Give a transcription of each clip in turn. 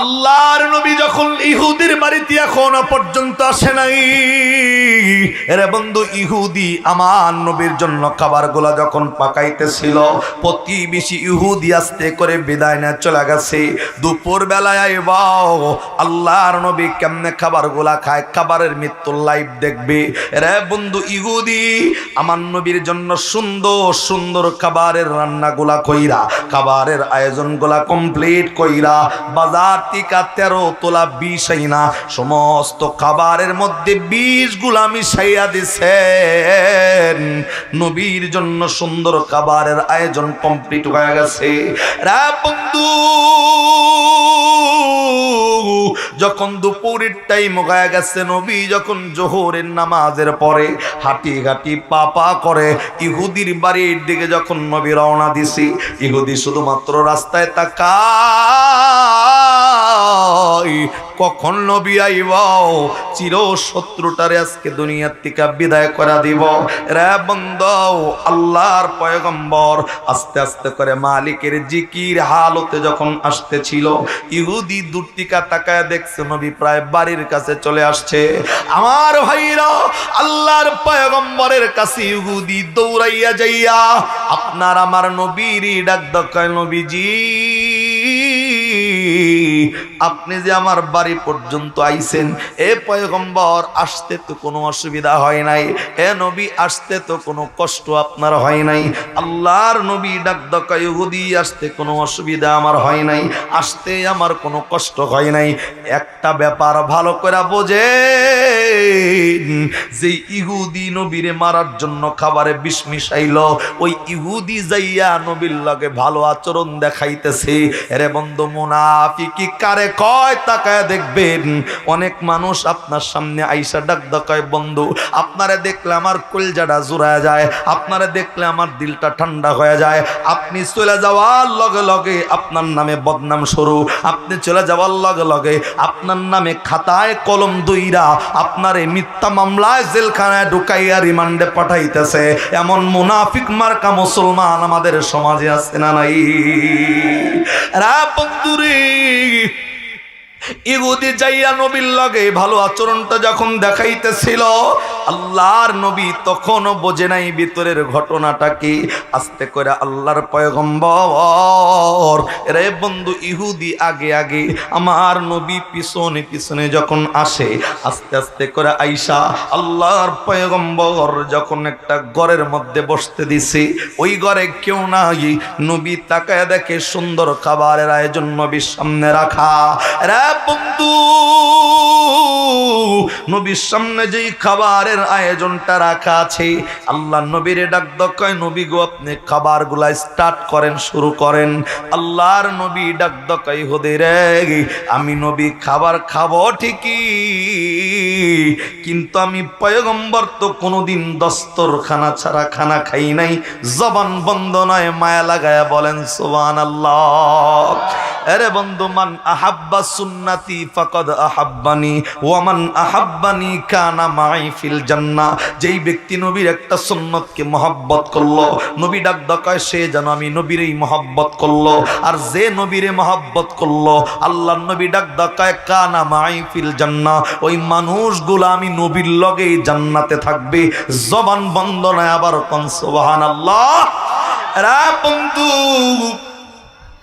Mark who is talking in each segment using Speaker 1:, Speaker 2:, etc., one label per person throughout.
Speaker 1: আল্লাহর নবী যখন ইহুদির বাড়িতে এখনো পর্যন্ত আসে নাই, এরে বন্ধু, ইহুদি আমার নবীর জন্য খাবারগুলা যখন পাকাইতেছিল, প্রতিবেশী ইহুদি আস্তে করে বিদায় নিয়ে চলে গেছে। দুপুর বেলায় আইবাও আল্লাহর নবী কেমনে খাবারগুলা খায়, খাবারের মৃত্যুর লাইভ দেখবে। রে বন্ধু, ইহুদি আমার নবীর জন্য সুন্দর সুন্দর খাবারের রান্নাগুলা কইরা, খাবারের আয়োজনগুলা কমপ্লিট কইরা বাজার টিকা 13 তোলা 20 আইনা সমস্ত খাবারের মধ্যে 20 গুলা মিশাইয়া দিছেন। নবীর জন্য সুন্দর খাবারের আয়োজন কমপ্লিট হয়ে গেছে। রে বন্ধু, যখন দুপুরের টাইম হয়ে গেছে, নবী যখন জোহরের নামাজের পরে হাঁটি হাঁটি পা পা করে ইহুদির বাড়ির দিকে যখন নবী রওনা দিছি, ইহুদি শুধুমাত্র রাস্তায় তাকায় কখন নবী আইব, চির শত্রুটারে আজকে দুনিয়ার থেকে বিদায় করে দিব। রে বন্ধু, আল্লাহর পয়গম্বর আস্তে আস্তে করে মালিকের জিকির হালতে যখন আসতেছিল, ইহুদি দূর থেকে তাকায় দেখছে নবী প্রায় বাড়ির কাছে চলে আসছে। আমার ভাইরা, আল্লাহর পয়গম্বরের কাছে ইহুদি দৌড়াইয়া যাইয়া আপনার আমার নবীর ডাক দেয়, নবীজি আপনি যে আমার বাড়ি পর্যন্ত আইছেন, এ পয়গম্বর আসতে তো কোনো অসুবিধা হয় নাই, এ নবী আসতে তো কোনো কষ্ট আপনার হয় নাই। আল্লাহর নবী ডাক দেয়, ইহুদি আসতে কোনো অসুবিধা আমার হয় নাই, আসতে আমার কোনো কষ্ট হয় নাই। একটা ব্যাপার ভালো করে বোঝে, যে ইহুদি নবীরে মারার জন্য খাবারে বিষ মিশাইল, ওই ইহুদি যাইয়া নবীর লগে ভালো আচরণ দেখাইতেছে। এরে বন্ধু, মুনাফিকি কারে কয় তাকায় দেখবেন। অনেক মানুষ আপনার সামনে আইসা ডাক দেয়, বন্ধু আপনারে দেখলে আমার কলজাটা জুড়ায় যায়, আপনারে দেখলে আমার দিলটা ঠান্ডা হয়ে যায়। আপনি চলে যাওয়ার লগে লগে আপনার নামে বদনাম শুরু, আপনি চলে যাওয়ার লগে লগে আপনার নামে খাতায় কলম দইরা আপনারে মিথ্যা মামলায় জেলখানায় ঢুকাইয়া রিমান্ডে পাঠাইতেছে। এমন মুনাফিক মার্কা মুসলমান আমাদের সমাজে আছে না নাই? রা বন্ধুরে, ইহুদি যাইয়া নবীর লগে ভালো আচরণটা যখন দেখাইতেছিল, আল্লাহর নবী তখনও বোঝে নাই ভিতরের ঘটনাটা কি। আস্তে করে আল্লাহর পয়গম্বর, রে বন্ধু, ইহুদি আগে আগে, আমার নবী পিছনে পিছনে যখন আসে, আস্তে আস্তে করে আইসা আল্লাহর পয়গম্বর যখন একটা ঘরের মধ্যে বসতে দিছে, ওই ঘরে কেউ নাই। নবী তাকায় দেখে সুন্দর খাবারের আয়োজন নবীর সামনে রাখা। রে বন্ধু, নবীর সামনে যেই খাবারের আয়োজনটা রাখা আছে, আল্লাহ নবীরে ডাক দেয়, নবী গো আপনি খাবারগুলা স্টার্ট করেন, শুরু করেন। আল্লাহর নবী ডাক দেয়, ইহুদি রে, আমি নবী খাবার খাবো ঠিকই, কিন্তু আমি পয়গম্বর তো কোনোদিন দস্তরখানা ছাড়া খানা খাই নাই। জবান বন্ধ নয়, মায়া লাগায়া বলেন সুবহানাল্লাহ। আরে বন্ধু, মান আহাব্বা সুন্নতি ফাকাদ আহাব্বানি ওয়া মান আহাব্বানি কানা মাই ফিল জান্নাহ। যেই ব্যক্তি নবীর একটা সুন্নতকে মহব্বত করলো, নবী ডাক দেয়, সে যেন আমি নবীরই মহব্বত করলো। আর যে নবীরে মহব্বত করলো, আল্লাহর নবী ডাক দেয়, কানা মাই ফিল জান্নাহ, ওই মানুষগুলো আমি নবীর লগেই জান্নাতে থাকবে। জবান বন্ধ নয়, আবার কোন সুবহানাল্লাহ। রা বন্ধু,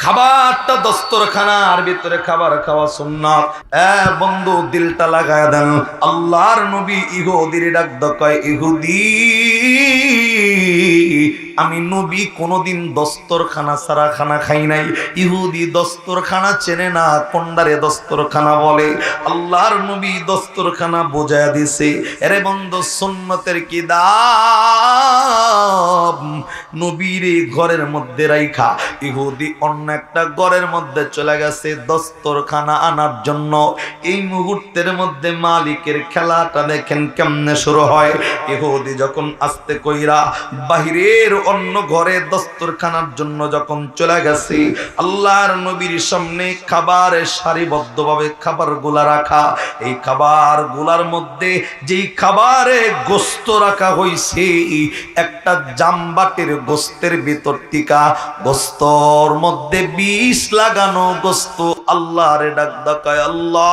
Speaker 1: খাবারটা দস্তরখানার ভিতরে খাবার খাওয়া সুন্নাত। বন্ধু, দিলটা লাগায় দেন। আল্লাহর নবী ইহুদির ডাক দেয়, ইহুদি আমি নবী কোনোদিন দস্তরখানা ছাড়া খানা খাই নাই। ইহুদি দস্তরখানা চেনে না, কোনডারে দস্তরখানা বলে। আল্লাহর নবী দস্তরখানা বোঝায় দিছে। এরে বন্ধু, সুন্নতের কি দাম। নবীর এই ঘরের মধ্যে রাইখা ইহুদি অন্য একটা ঘরের মধ্যে চলে গেছে দস্তরখানা আনার জন্য। এই মুহূর্তের মধ্যে মালিকের খেলাটা দেখেন কেমনে শুরু হয়। ইহুদি যখন আস্তে কইরা বাহিরের অন্য ঘরে দস্তরখানার জন্য যখন চলে গেছে, আল্লাহর নবীর সামনে খাবারের সারিবদ্ধভাবে খাবারগুলা রাখা। এই খাবারগুলার মধ্যে যেই খাবারে গোস্ত রাখা হইছে, একটা জামবাটির গোস্তের ভিতর টিকা গোস্তর মধ্যে বিষ লাগানো গোস্ত আল্লাহরে ডাক ডাকায়, আল্লাহ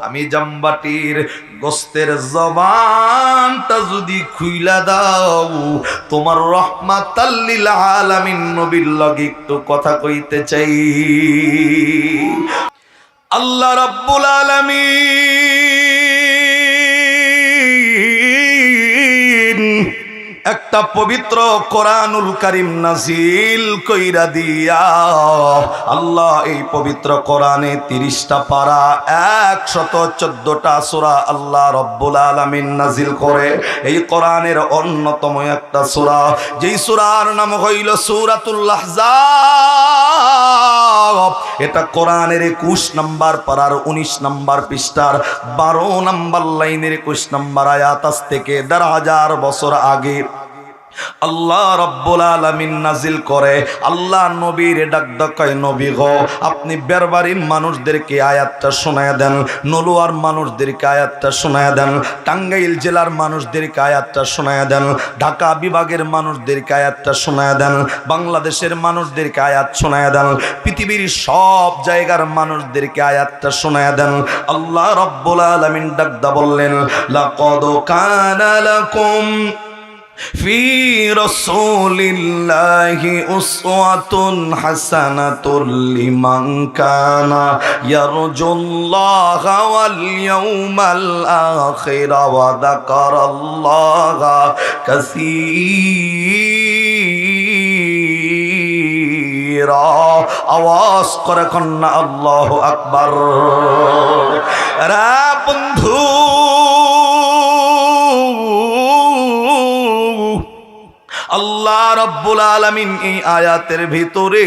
Speaker 1: আমি জামবাটির গোস্তের জবানটা যদি খুইলা দাও, তোমার রহমাতাল লিল আলামিন নবীর লগে একটু কথা কইতে চাই। আল্লাহ রাব্বুল আলামিন একটা পবিত্র কোরআনুল কারীম নাজিল কইরা দিয়া, আল্লাহ এই পবিত্র কোরআনে 30টা পারা 114টা সূরা আল্লাহ রাব্বুল আলামিন নাজিল করে। এই কোরআনের অন্যতম একটা সূরা, যেই সূরার নাম হইল সূরাতুল আহজাব। এটা কোরআনের 21 নম্বর পারার 19 নম্বর পৃষ্ঠার 12 নম্বর লাইনের 21 নম্বর আয়াত। আজ থেকে 1000 বছর আগে আল্লাহ রাব্বুল আলামিন নাজিল করে। আল্লাহ নবীর ডাক ডাকায়, নবী গো আপনি বেরবাড়ির মানুষদেরকে আয়াতটা শোনায় দেন, নলুয়ার মানুষদেরকে আয়াতটা শোনায় দেন, টাঙ্গাইল জেলার মানুষদেরকে আয়াতটা শোনায় দেন, ঢাকা বিভাগের মানুষদেরকে আয়াতটা শোনায় দেন, বাংলাদেশের মানুষদেরকে আয়াত শোনায় দেন, পৃথিবীর সব জায়গার মানুষদেরকে আয়াতটা শোনায় দেন। আল্লাহ রাব্বুল আলামিন ডাকদা বললেন, লাকাদ কানা লাকুম ফি রাসূলিল্লাহি উসওয়াতুন হাসানাতুল লিমান কানা ইয়ারজুল্লাহা ওয়াল ইয়াউমাল আখির ওয়া যাকারাল্লাহা কাসীরা। আওয়াজ করে কন্যা আল্লাহু আকবার। রে বন্ধু, আল্লাহ রাব্বুল আলামিন এই আয়াতের ভিতরে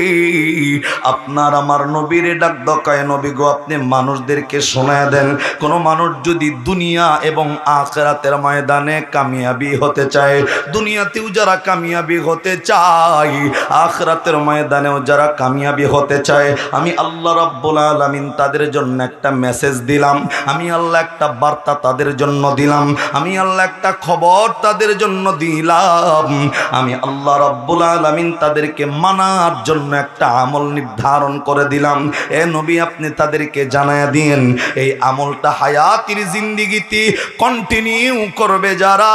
Speaker 1: আপনার আমার নবীর ডাক ডাকায়, নবী গো আপনি মানুষদেরকে শোনায় দেন, কোন মানুষ যদি দুনিয়া এবং আখিরাতের ময়দানে কামিয়াবি হতে চায়, দুনিয়াতেও যারা কামিয়াবি হতে চায়, আখিরাতের ময়দানেও যারা কামিয়াবি হতে চায়, আমি আল্লাহ রাব্বুল আলামিন তাদের জন্য একটা মেসেজ দিলাম, আমি আল্লাহ একটা বার্তা তাদের জন্য দিলাম, আমি আল্লাহ একটা খবর তাদের জন্য দিলাম। আমি আল্লাহ রাব্বুল আলামিন তাদেরকে মানার জন্য একটা আমল নির্ধারণ করে দিলাম। এ নবী আপনি তাদেরকে জানায়া দিন, এই আমলটা হায়াতের জিন্দেগিতে কন্টিনিউ করবে যারা,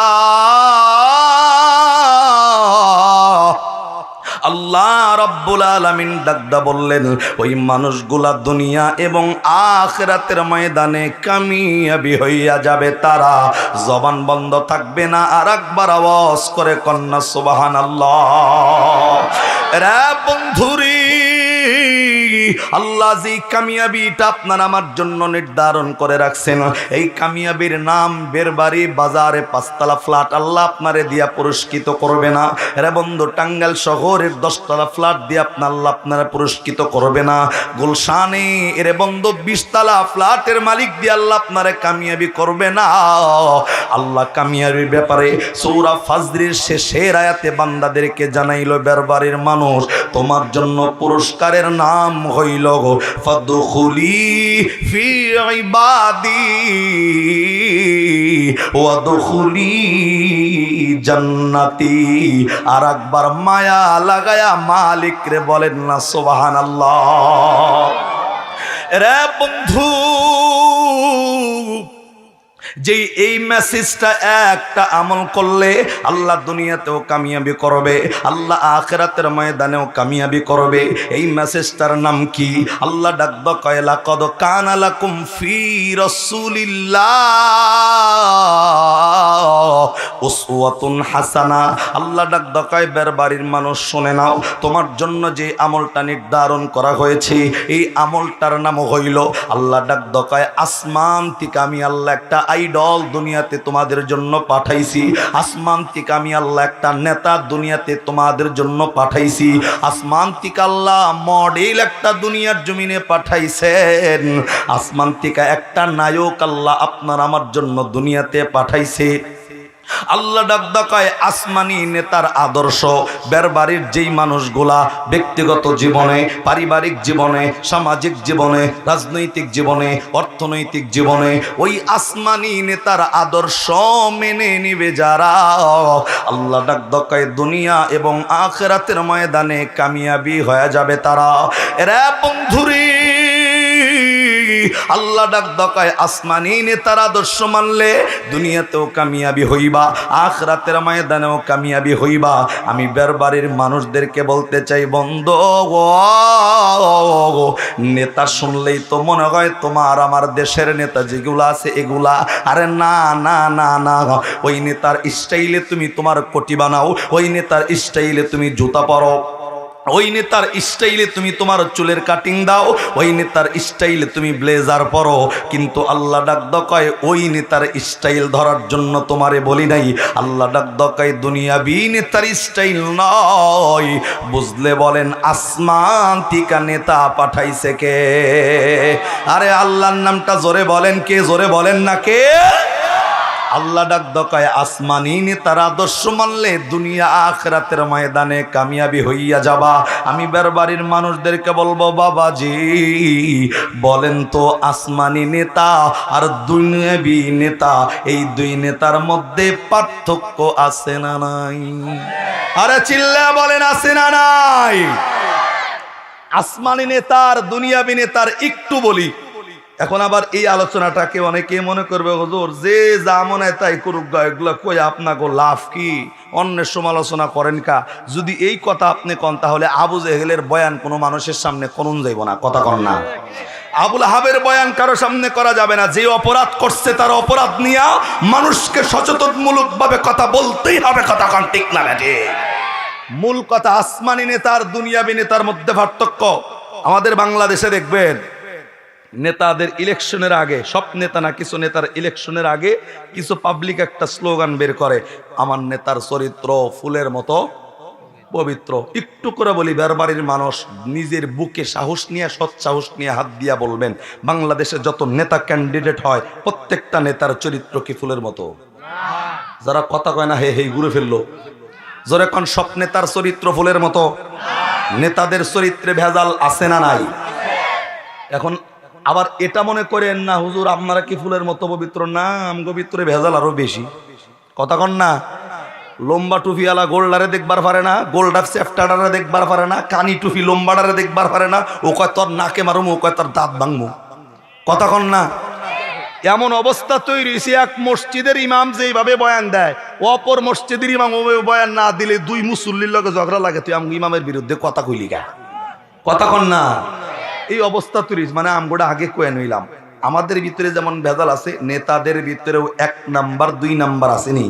Speaker 1: আল্লাহ রাব্বুল আলামিন ডাকদা বললেন ওই মানুষগুলা দুনিয়া এবং আখিরাতের ময়দানে কামিয়াবি হইয়া যাবে, তারা জবান বন্ধ থাকবে না। আর একবার আওয়াজ করে কন্যা সুবহানাল্লাহ। রে বন্ধুরি, আল্লাহ যে কামিয়াবিটা আপনার আমার জন্য নির্ধারণ করে রাখছেন, এই কামিয়াবির নাম বেরবাড়ি বাজারে 5 তলা ফ্ল্যাট আল্লাহ আপনারে দিয়া পুরস্কৃত করবে না। রে বন্ধু, টাঙ্গাইল শহরের 10 তলা ফ্ল্যাট দিয়ে আল্লাহ আপনারা পুরস্কৃত করবে না। গুলশানে রে বন্ধু 20 তলা ফ্ল্যাটের মালিক দিয়ে আল্লাহ আপনারে কামিয়াবি করবে না। আল্লাহ কামিয়াবির ব্যাপারে সূরা ফাজরের শেষের আয়াতে বান্দাদেরকে জানাইলো, বেরবাড়ির মানুষ তোমার জন্য পুরস্কারের নাম হইল ফাদখুলি ফি ইবাদি ওয়াদখুলি জান্নাতি। আর একবার মায়া লাগায়া মালিক রে বলেন না সুবহানাল্লাহ। রে বন্ধু, যে এই মেসেজটা একটা আমল করলে আল্লাহ দুনিয়াতেও কামিয়াবি করবে, আল্লাহ আখিরাতের ময়দানেও কামিয়াবি করবে। এই মেসেজটার নাম কি? আল্লাহ ডাকদা কয় লাকাদ কানা লাকুম ফি রাসূলিল্লাহ উসওয়াতুন হাসানা। আল্লাহ ডাকদা কয় বেরবাড়ির মানুষ শুনে নাও, তোমার জন্য যে আমলটা নির্ধারণ করা হয়েছে এই আমলটার নাম হইল, আল্লাহ ডাকদা কয় আসমান থেকে আমি আল্লাহ একটা আইডল দুনিয়াতে তোমাদের জন্য পাঠাইছি, আসমান থেকে আমি আল্লাহ একটা নেতা দুনিয়াতে তোমাদের জন্য পাঠাইছি, আসমান থেকে আল্লাহ মডেল একটা দুনিয়ার জমিনে পাঠাইছেন, আসমান থেকে একটা নায়ক আল্লাহ আপনার আমার জন্য দুনিয়াতে পাঠাইছে। আল্লাহ ডাক দেয় আসমানি নেতার আদর্শ বেরবাড়ির যেই মানুষগুলা ব্যক্তিগত জীবনে, পারিবারিক জীবনে, সামাজিক জীবনে, রাজনৈতিক জীবনে, অর্থনৈতিক জীবনে ওই আসমানি নেতার আদর্শ মেনে নিবে যারা, আল্লাহ ডাক দেয় দুনিয়া এবং আখিরাতের ময়দানে কামিয়াবি হয়ে যাবে তারা। এরা বন্ধুরে আল্লাহ ডাক দেয় আসমানি নেতার আদর্শ মানলে দুনিয়াতেও কামিয়াবি হইবা, আখিরাতের ময়দানেও কামিয়াবি হইবা। আমি বেরবাড়ির মানুষদেরকে বলতে চাই, বন্ধু নেতা শুনলেই তো মনে হয় তোমার আমার দেশের নেতা যেগুলো আছে এগুলা। আরে না না না না, ওই নেতার স্টাইলে তুমি তোমার কোটি বানাও, ওই নেতার স্টাইলে তুমি জুতা পরো, ওই নেতার স্টাইলে তুমি তোমার চুলের কাটিং দাও, ওই নেতার স্টাইলে তুমি ব্লেজার পরো। কিন্তু আল্লাহ ডাক দেয় ওই নেতার স্টাইল ধরার জন্য তোমারে বলি নাই। আল্লাহ ডাক দেয় দুনিয়াবি নেতার স্টাইল নয়, বুঝলে বলেন আসমান থেকে নেতা পাঠাইছে কে? আরে আল্লাহর নামটা জোরে বলেন কে? জোরে বলেন না কে? আল্লাহ ডাক দেয় আসমানি নেতার আদর্শ মানলে দুনিয়া আখিরাতের ময়দানে কামিয়াবি হইয়া যাবা। আমি বেরবাড়ির মানুষদেরকে বলবো, বাবাজি বলেন তো আসমানি নেতা আর দুনিয়াবি নেতা, এই দুই নেতার মধ্যে পার্থক্য আছে না নাই? আরে চিল্লা বলেন আছে না নাই? আসমানি নেতার দুনিয়াবি নেতার একটু বলি। এখন আবার এই আলোচনাটাকে অনেকে মনে করবে, হুজুর যে যা মনে হয় তাই করুক, এগুলো কই আপনাকে লাভ কি? অন্যের সমালোচনা করেন কা? যদি এই কথা আপনি কন তাহলে আবু জেহেলের বয়ান কোনো মানুষের সামনে করুন যাইব না, কথা কন না? আবুল আহাবের বয়ান কারো সামনে করা যাবে না। যে অপরাধ করছে তার অপরাধ নিয়ে মানুষকে সচেতনমূলক ভাবে কথা বলতেই হবে, কথা কন ঠিক না বেটে? মূল কথা আসমানি নেতার দুনিয়াবি নেতার মধ্যে পার্থক্য। আমাদের বাংলাদেশে দেখবেন নেতাদের ইলেকশনের আগে, সব নেতা না, কিছু নেতার ইলেকশনের আগে কিছু পাবলিক একটা স্লোগান বের করে, আমার নেতার চরিত্র ফুলের মতো পবিত্র। একটু করে বলি, বেরবাড়ির মানুষ নিজের বুকে সাহস নিয়ে, সৎ সাহস নিয়ে হাত দিয়া বলবেন, বাংলাদেশে যত নেতা ক্যান্ডিডেট হয় প্রত্যেকটা নেতার চরিত্র কি ফুলের মতো? যারা কথা কয় না হে হে ঘুরে ফেললো, জোরে কোন সব নেতার চরিত্র ফুলের মতো? নেতাদের চরিত্রে ভেজাল আছে না নাই? এখন আবার এটা মনে করেন না হুজুর আপনারা কি ফুলের মতো পবিত্র? না, আমগো ভিতরে ভেজাল আরো বেশি, কথা কন না? লম্বা টুপিওয়ালা গোল্ডারে দেখবার পারে না, গোল্ডার সেফটারে দেখবার পারে না, কানি টুপি লম্বাডারে দেখবার পারে না, ও কয় তোর নাকে মারুম, ও কয় তোর দাঁত ভাঙমু, কথা কন না? এমন অবস্থা তৈরি হয়েছে, এক মসজিদের ইমাম যেভাবে বয়ান দেয়, অপর মসজিদের ইমাম ওভাবে বয়ান না দিলে দুই মুসল্লির লগে ঝগড়া লাগে, তুই আমি ইমামের বিরুদ্ধে কথা কইলি গা, কথা কন না? এই অবস্থা তৈরি। মানে আমগোটা আগে কয়ে নিলাম, আমাদের ভিতরে যেমন ভেজাল আছে, নেতাদের ভিতরেও 1 নাম্বার 2 নাম্বার আসেনি?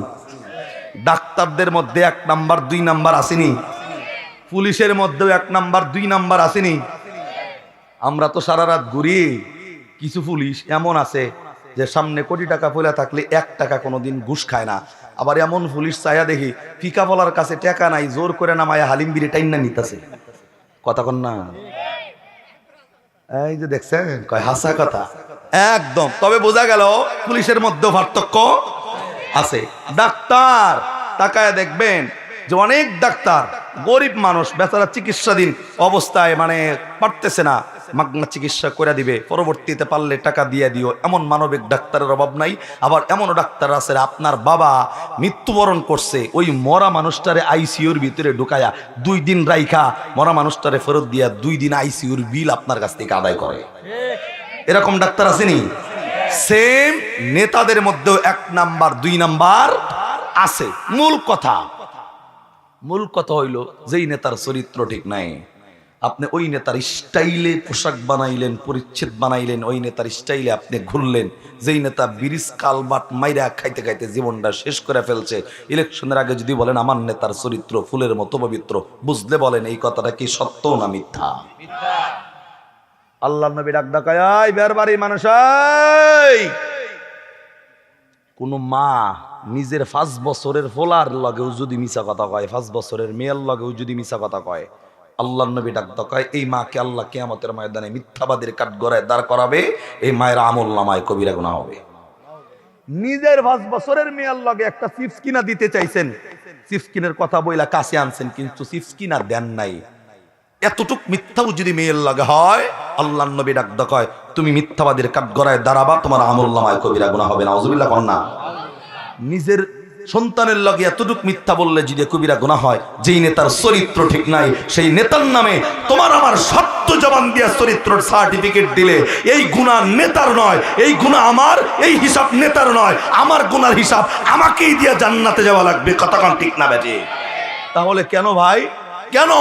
Speaker 1: ডাক্তারদের মধ্যে 1 নাম্বার 2 নাম্বার আসেনি? পুলিশের মধ্যেও 1 নাম্বার 2 নাম্বার আসেনি? আমরা তো সারা রাত ঘুরি। কিছু পুলিশ এমন আছে যে সামনে কোটি টাকা পয়লা থাকলে 1 টাকা কোনোদিন ঘুষ খায় না। আবার এমন পুলিশ চাইয়া দেখি ফিকা বলার কাছে টাকা নাই, জোর করে নামায়া হালিম বিড়ি টাইনা নিতেছে, কথা কন না? এই যে দেখছেন, কয় হাসা কথা একদম। তবে বোঝা গেল পুলিশের মধ্যে পার্থক্য আছে। ডাক্তার তাকায় দেখবেন যে অনেক ডাক্তার গরিব মানুষ, বেচারা চিকিৎসাধীন অবস্থায়, মানে পারতেছে না, মাগনা চিকিৎসা করে দিবে, পরবর্তীতে পারলে টাকা দিয়ে দিও, এমন মানবিক ডাক্তারের অভাব নাই। আবার এমনও ডাক্তার আছে, আপনার বাবা মৃত্যুবরণ করছে, ওই মরা মানুষটারে আইসিইউর ভিতরে ঢুকায়া 2 দিন রাইখা মরা মানুষটারে ফেরত দিয়া 2 দিন আইসিইউর বিল আপনার কাছ থেকে আদায় করে। এরকম ডাক্তার আসেনি? সেম নেতাদের মধ্যেও 1 নাম্বার 2 নাম্বার আছে। মূল কথা হইল, যেই নেতার চরিত্র ঠিক নাই, আপনি ওই নেতার স্টাইলে পোশাক বানাইলেন, পরিচ্ছেদ বানাইলেন, ওই নেতার স্টাইলে আপনি ঘুরলেন। যেই নেতা ব্রিজ কালবাট মাইরা খাইতে খাইতে জীবনটা শেষ করে ফেলছে, ইলেকশনের আগে যদি বলেন আমার নেতার চরিত্র ফুলের মতো পবিত্র, বুঝলে বলেন এই কথাটা কি সত্য না মিথ্যা? আল্লাহর নবী ডাক ডাকায়, আয় বেরবাড়ির মানুষ, কোন মা নিজের 5 বছরের ফোলার লগেও যদি মিছা কথা কয়, 5 বছরের মেয়ের লগেও যদি মিছা কথা কয়, আল্লাহর নবী ডাক কয় এই মাকে আল্লাহ কিয়ামতের ময়দানে মিথ্যাবাদীর কাঠগড়ায় দাঁড় করাবে, এই মায়ের আমল নামায় কবিরা গুনাহ হবে। নিজের 5 বছরের মেয়ের লগে একটা চিপস কিনা দিতে চাইছেন, চিপস কিনের কথা বইলা কাছে আনছেন, কিন্তু চিপস কিনা দেন নাই। এতটুক মিথ্যাও যদি মেয়ের লাগে হয়, আল্লাহর নবী ডাক কয় তুমি মিথ্যাবাদীর কাঠগড়ায় দাঁড়াবা, তোমার আমলনামায় কবিরা গুনাহ হবে না। নাউজুবিল্লাহ কন্না। নিজের সন্তানের লগে এতটুক মিথ্যা বললে যদি কবিরা গুনাহ হয়, যেই নেতার চরিত্র ঠিক নাই সেই নেতার নামে তোমার আমার সত্য জবান দিয়া চরিত্রের সার্টিফিকেট দিলে এই গুনাহ নেতার নয়, এই গুনাহ আমার, এই হিসাব নেতার নয়, আমার গুনার হিসাব আমাকেই দিয়া জান্নাতে যাওয়া লাগবে। কতক্ষণ ঠিক না বেটে? তাহলে কেন ভাই, কেন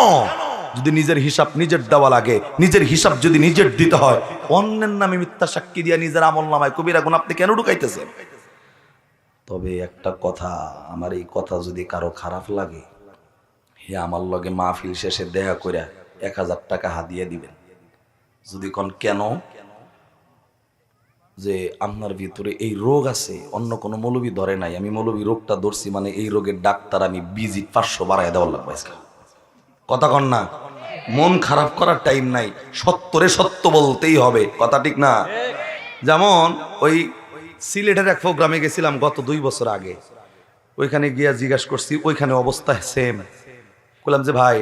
Speaker 1: যদি নিজের হিসাব নিজের দেওয়া লাগে, নিজের হিসাব যদি নিজের দিতে হয়, অন্যের নামে মিথ্যা সাক্ষী দিয়া নিজের আমলনামায় কবিরা গুনাহ আপনি কেন ঢুকাইতেছেন? তবে একটা কথা, আমার এই কথা যদি কারো খারাপ লাগে, হে আমার লগে মাহফিল শেষে দেখা করে 1000 টাকা হাদিয়া দিবেন। যদি কোন কেন, যে আপনার ভিতরে এই রোগ আছে, অন্য কোনো মৌলবি ধরে নাই, আমি মৌলবি রোগটা ধরছি, মানে এই রোগের ডাক্তার আমি ভিজিট 500 বাড়াই দেওয়ার লাগবে। কথা কন না, মন খারাপ করার টাইম নাই, সত্যরে সত্য বলতেই হবে। কথা ঠিক না? যেমন ওই সিলেটের এক প্রোগ্রামে গেছিলাম গত 2 বছর আগে, ওইখানে গিয়া জিজ্ঞাসা করছি, ওইখানে অবস্থা সেম। বললাম যে ভাই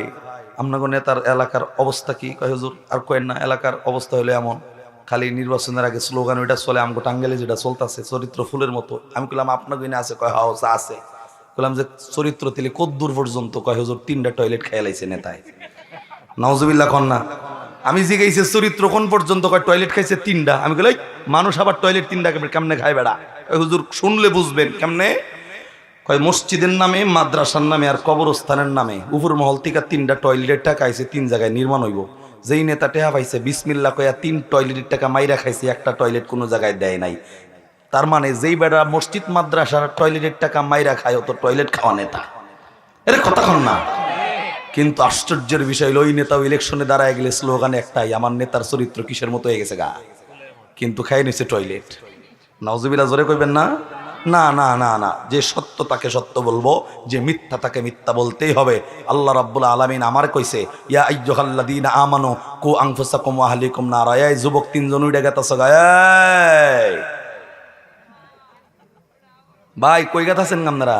Speaker 1: আপনার নেতার এলাকার অবস্থা কি? কয় হুজুর আর কয়েন না, এলাকার অবস্থা হলো এমন, খালি নির্বাচনের আগে স্লোগান ওইটা চলে, আমগো টাঙ্গাইলে যেটা চলতেছে চরিত্র ফুলের মতো। আমি বললাম আপনার গইনে আছে? কয় হাউস আছে। বললাম যে চরিত্র তিলে কদ্দূর পর্যন্ত? কয় হুজুর 3টা টয়লেট খেয়ালাইছে নেতায়। নাউজুবিল্লাহ কন্যা। আমি জিজ্ঞাসি চরিত্র কোন পর্যন্ত? কয় টয়লেট খাইছে 3টা। আমি বলি মানুষ আবার টয়লেট 3টা কেমনে খায় বেড়া? হুজুর শুনলে বুঝবেন কেমনে। কয় মসজিদের নামে, মাদ্রাসার নামে আর কবরস্থানের নামে উপর মহল থেকে 3টা টয়লেটের টাকা আইছে, 3 জায়গায় নির্মাণ হইব। যেই নেতা টেহা পাইছে বিসমিল্লাহ কয়া 3 টয়লেটের টাকা মাইরা খাইছে, একটা টয়লেট কোনো জায়গায় দেয় নাই। তার মানে যেই বেড়া মসজিদ মাদ্রাসার টয়লেটের টাকা মাইরা খায়, ও তো টয়লেট খাওয়া নেতা। এর কথা কন না। কিন্তু আশ্চর্যের বিষয় হলো, ওই নেতাও ইলেকশনে দাঁড়ায় গেলে স্লোগান একটাই, আমার নেতার চরিত্র কিসের মতো হয়ে গেছে গা, কিন্তু খাই নিছে টয়লেট। নাউজুবিল্লাহ জোরে কইবেন না? না না না না, যে সত্য তাকে সত্য বলবো, যে মিথ্যা তাকে মিথ্যা বলতেই হবে। আল্লাহ রাব্বুল আলামিন আমার কইছে, ইয়া আইয়ুহাল্লাযীনা আমানু কু আনফুসাকুম ওয়া আহলিকুম নারা। এই যুবক 3 জন উইড়া গেতাছ গা, এই ভাই কই গেতাছেন আপনারা?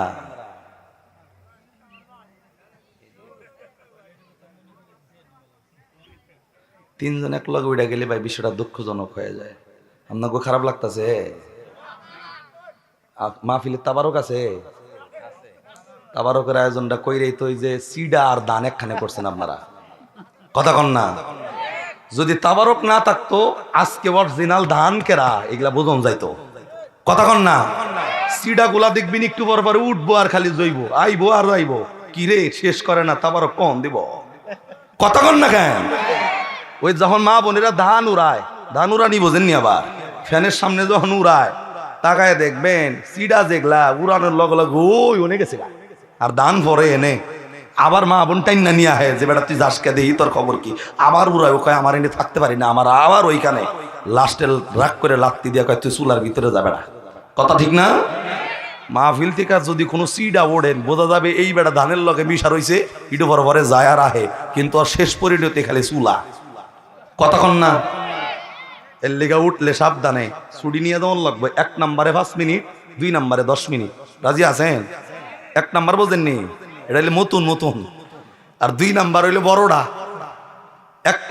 Speaker 1: তিনজন এক লগে উইড়া গেলে ভাই বিষয়টা দুঃখজনক হয়ে যায়। আপনাকে খারাপ লাগতেছে? মাহফিলের তাবারক আছে, তাবারকের আয়োজনটা কইরেই তো ওই যে সিডা আর দান একখানে করছেন আপনারা। কথা কন না। যদি তাবারক না থাকতো আজকে অরিজিনাল ধান কেরা এগুলা বোঝন যাইতো। কথা কন না। সিডা গুলা দেখবিন একটু পর পরে উঠবো আর খালি জইব, আইবো আর আইবো, কি রে শেষ করে না, তাবারক কম দিব। কথা কন না কেন? ওই যখন মা বোনেরা ধান উড়ায়, ধান উড়ানি বোঝেননি, আবার ফ্যানের সামনে যখন উড়ায় তাকায় দেখবেন সিডা যেগুলা উড়ানোর লগে লগে ওই অনেক গেছে, আর ধান ভরে এনে আবার মা বোন টাইনা নিয়ে আহে যে বেটা তুই যাসকে দেই তোর খবর কি, আবার উড়ায়। ও কয় আমার এনে থাকতে পারি না, আমার আবার ওইখানে লাস্টে রাগ করে লাত্তি দিয়ে কয় তুই চুলার ভিতরে যাবে না। কথা ঠিক না? মাহফিল থেকে যদি কোনো সিডা ওড়েন বোঝা যাবে এই বেটা ধানের লগে মিশা রইছে, ইটু ভরে ভরে যায় আর আহে, কিন্তু আর শেষ পরিণতি খালি চুলা। কতক্ষণ না। এর লেগে উঠলে সাবধানে ছুটি নিয়ে যেমন লাগবে। 1 নম্বরে 5 মিনিট, 2 নম্বরে 10 মিনিট। রাজি আছেন? 1 নাম্বার বোঝেননি, এটা হইলে নতুন নতুন, আর 2 নাম্বার হইলে বড়টা।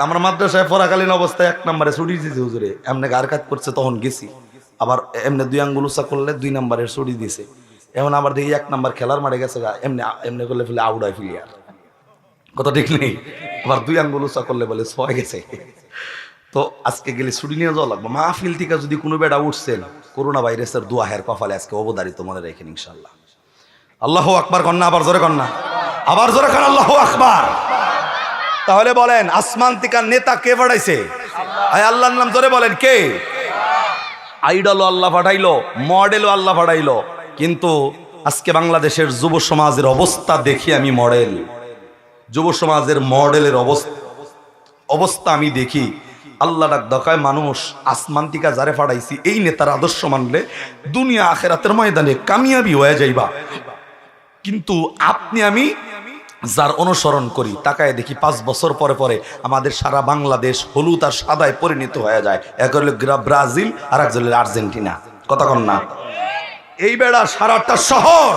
Speaker 1: আমরা মাদ্রাসায় পড়াকালীন অবস্থায় 1 নম্বরে ছুটি দিয়েছে হুজুরে, এমনি গার কাজ করছে তখন গেছি, আবার এমনি 2 আঙ্গুল উঁচা করলে 2 নম্বরের ছুটি দিয়েছে। এখন আবার দেখি 1 নাম্বার খেলার মাঠে গেছে গা, এমনি এমনি করলে ফেলে আউড়ায় ফিলিয়ার। কথা ঠিক নেই। আবার 2 আঙ্গুল উঁচা করলে বলে 6 গেছে। তো আজকে গেলে ছুটি নিয়ে যাওয়া লাগবে। মাহফিল থেকে যদি কোনো বেড়া উঠছেন, করোনা ভাইরাসের দোয়া হের কপালে আজকে অবধারিত মনে রাখেন ইনশাল্লাহ। আল্লাহু আকবার কন্যা, আবার জোরে কন্যা, আবার জোরে কন্যা, আল্লাহু আকবার। তাহলে বলেন আসমান থেকে নেতা কে পাঠাইছে? আল্লাহর নাম জোরে বলেন কে? আইডলও আল্লাহ পাঠাইলো, মডেলও আল্লাহ পাঠাইলো। কিন্তু আজকে বাংলাদেশের যুব সমাজের অবস্থা দেখি আমি, মডেল যুব সমাজের মডেলের অবস্থা আমি দেখি। আল্লাহ ডাক দেখায় মানুষ আসমান থেকে যারে পাঠাইছি এই নেতার আদর্শ মানলে দুনিয়া আখেরাতের ময়দানে কামিয়াবি হয়ে যাইবা। কিন্তু আপনি আমি যার অনুসরণ করি তাকায় দেখি 5 বছর পরে পরে আমাদের সারা বাংলাদেশ হলুদ আর সাদায় পরিণত হয়ে যায়। এক হলো ব্রাজিল আর এক হলো আর্জেন্টিনা। কথা কন না। এই বেড়া সারাটা শহর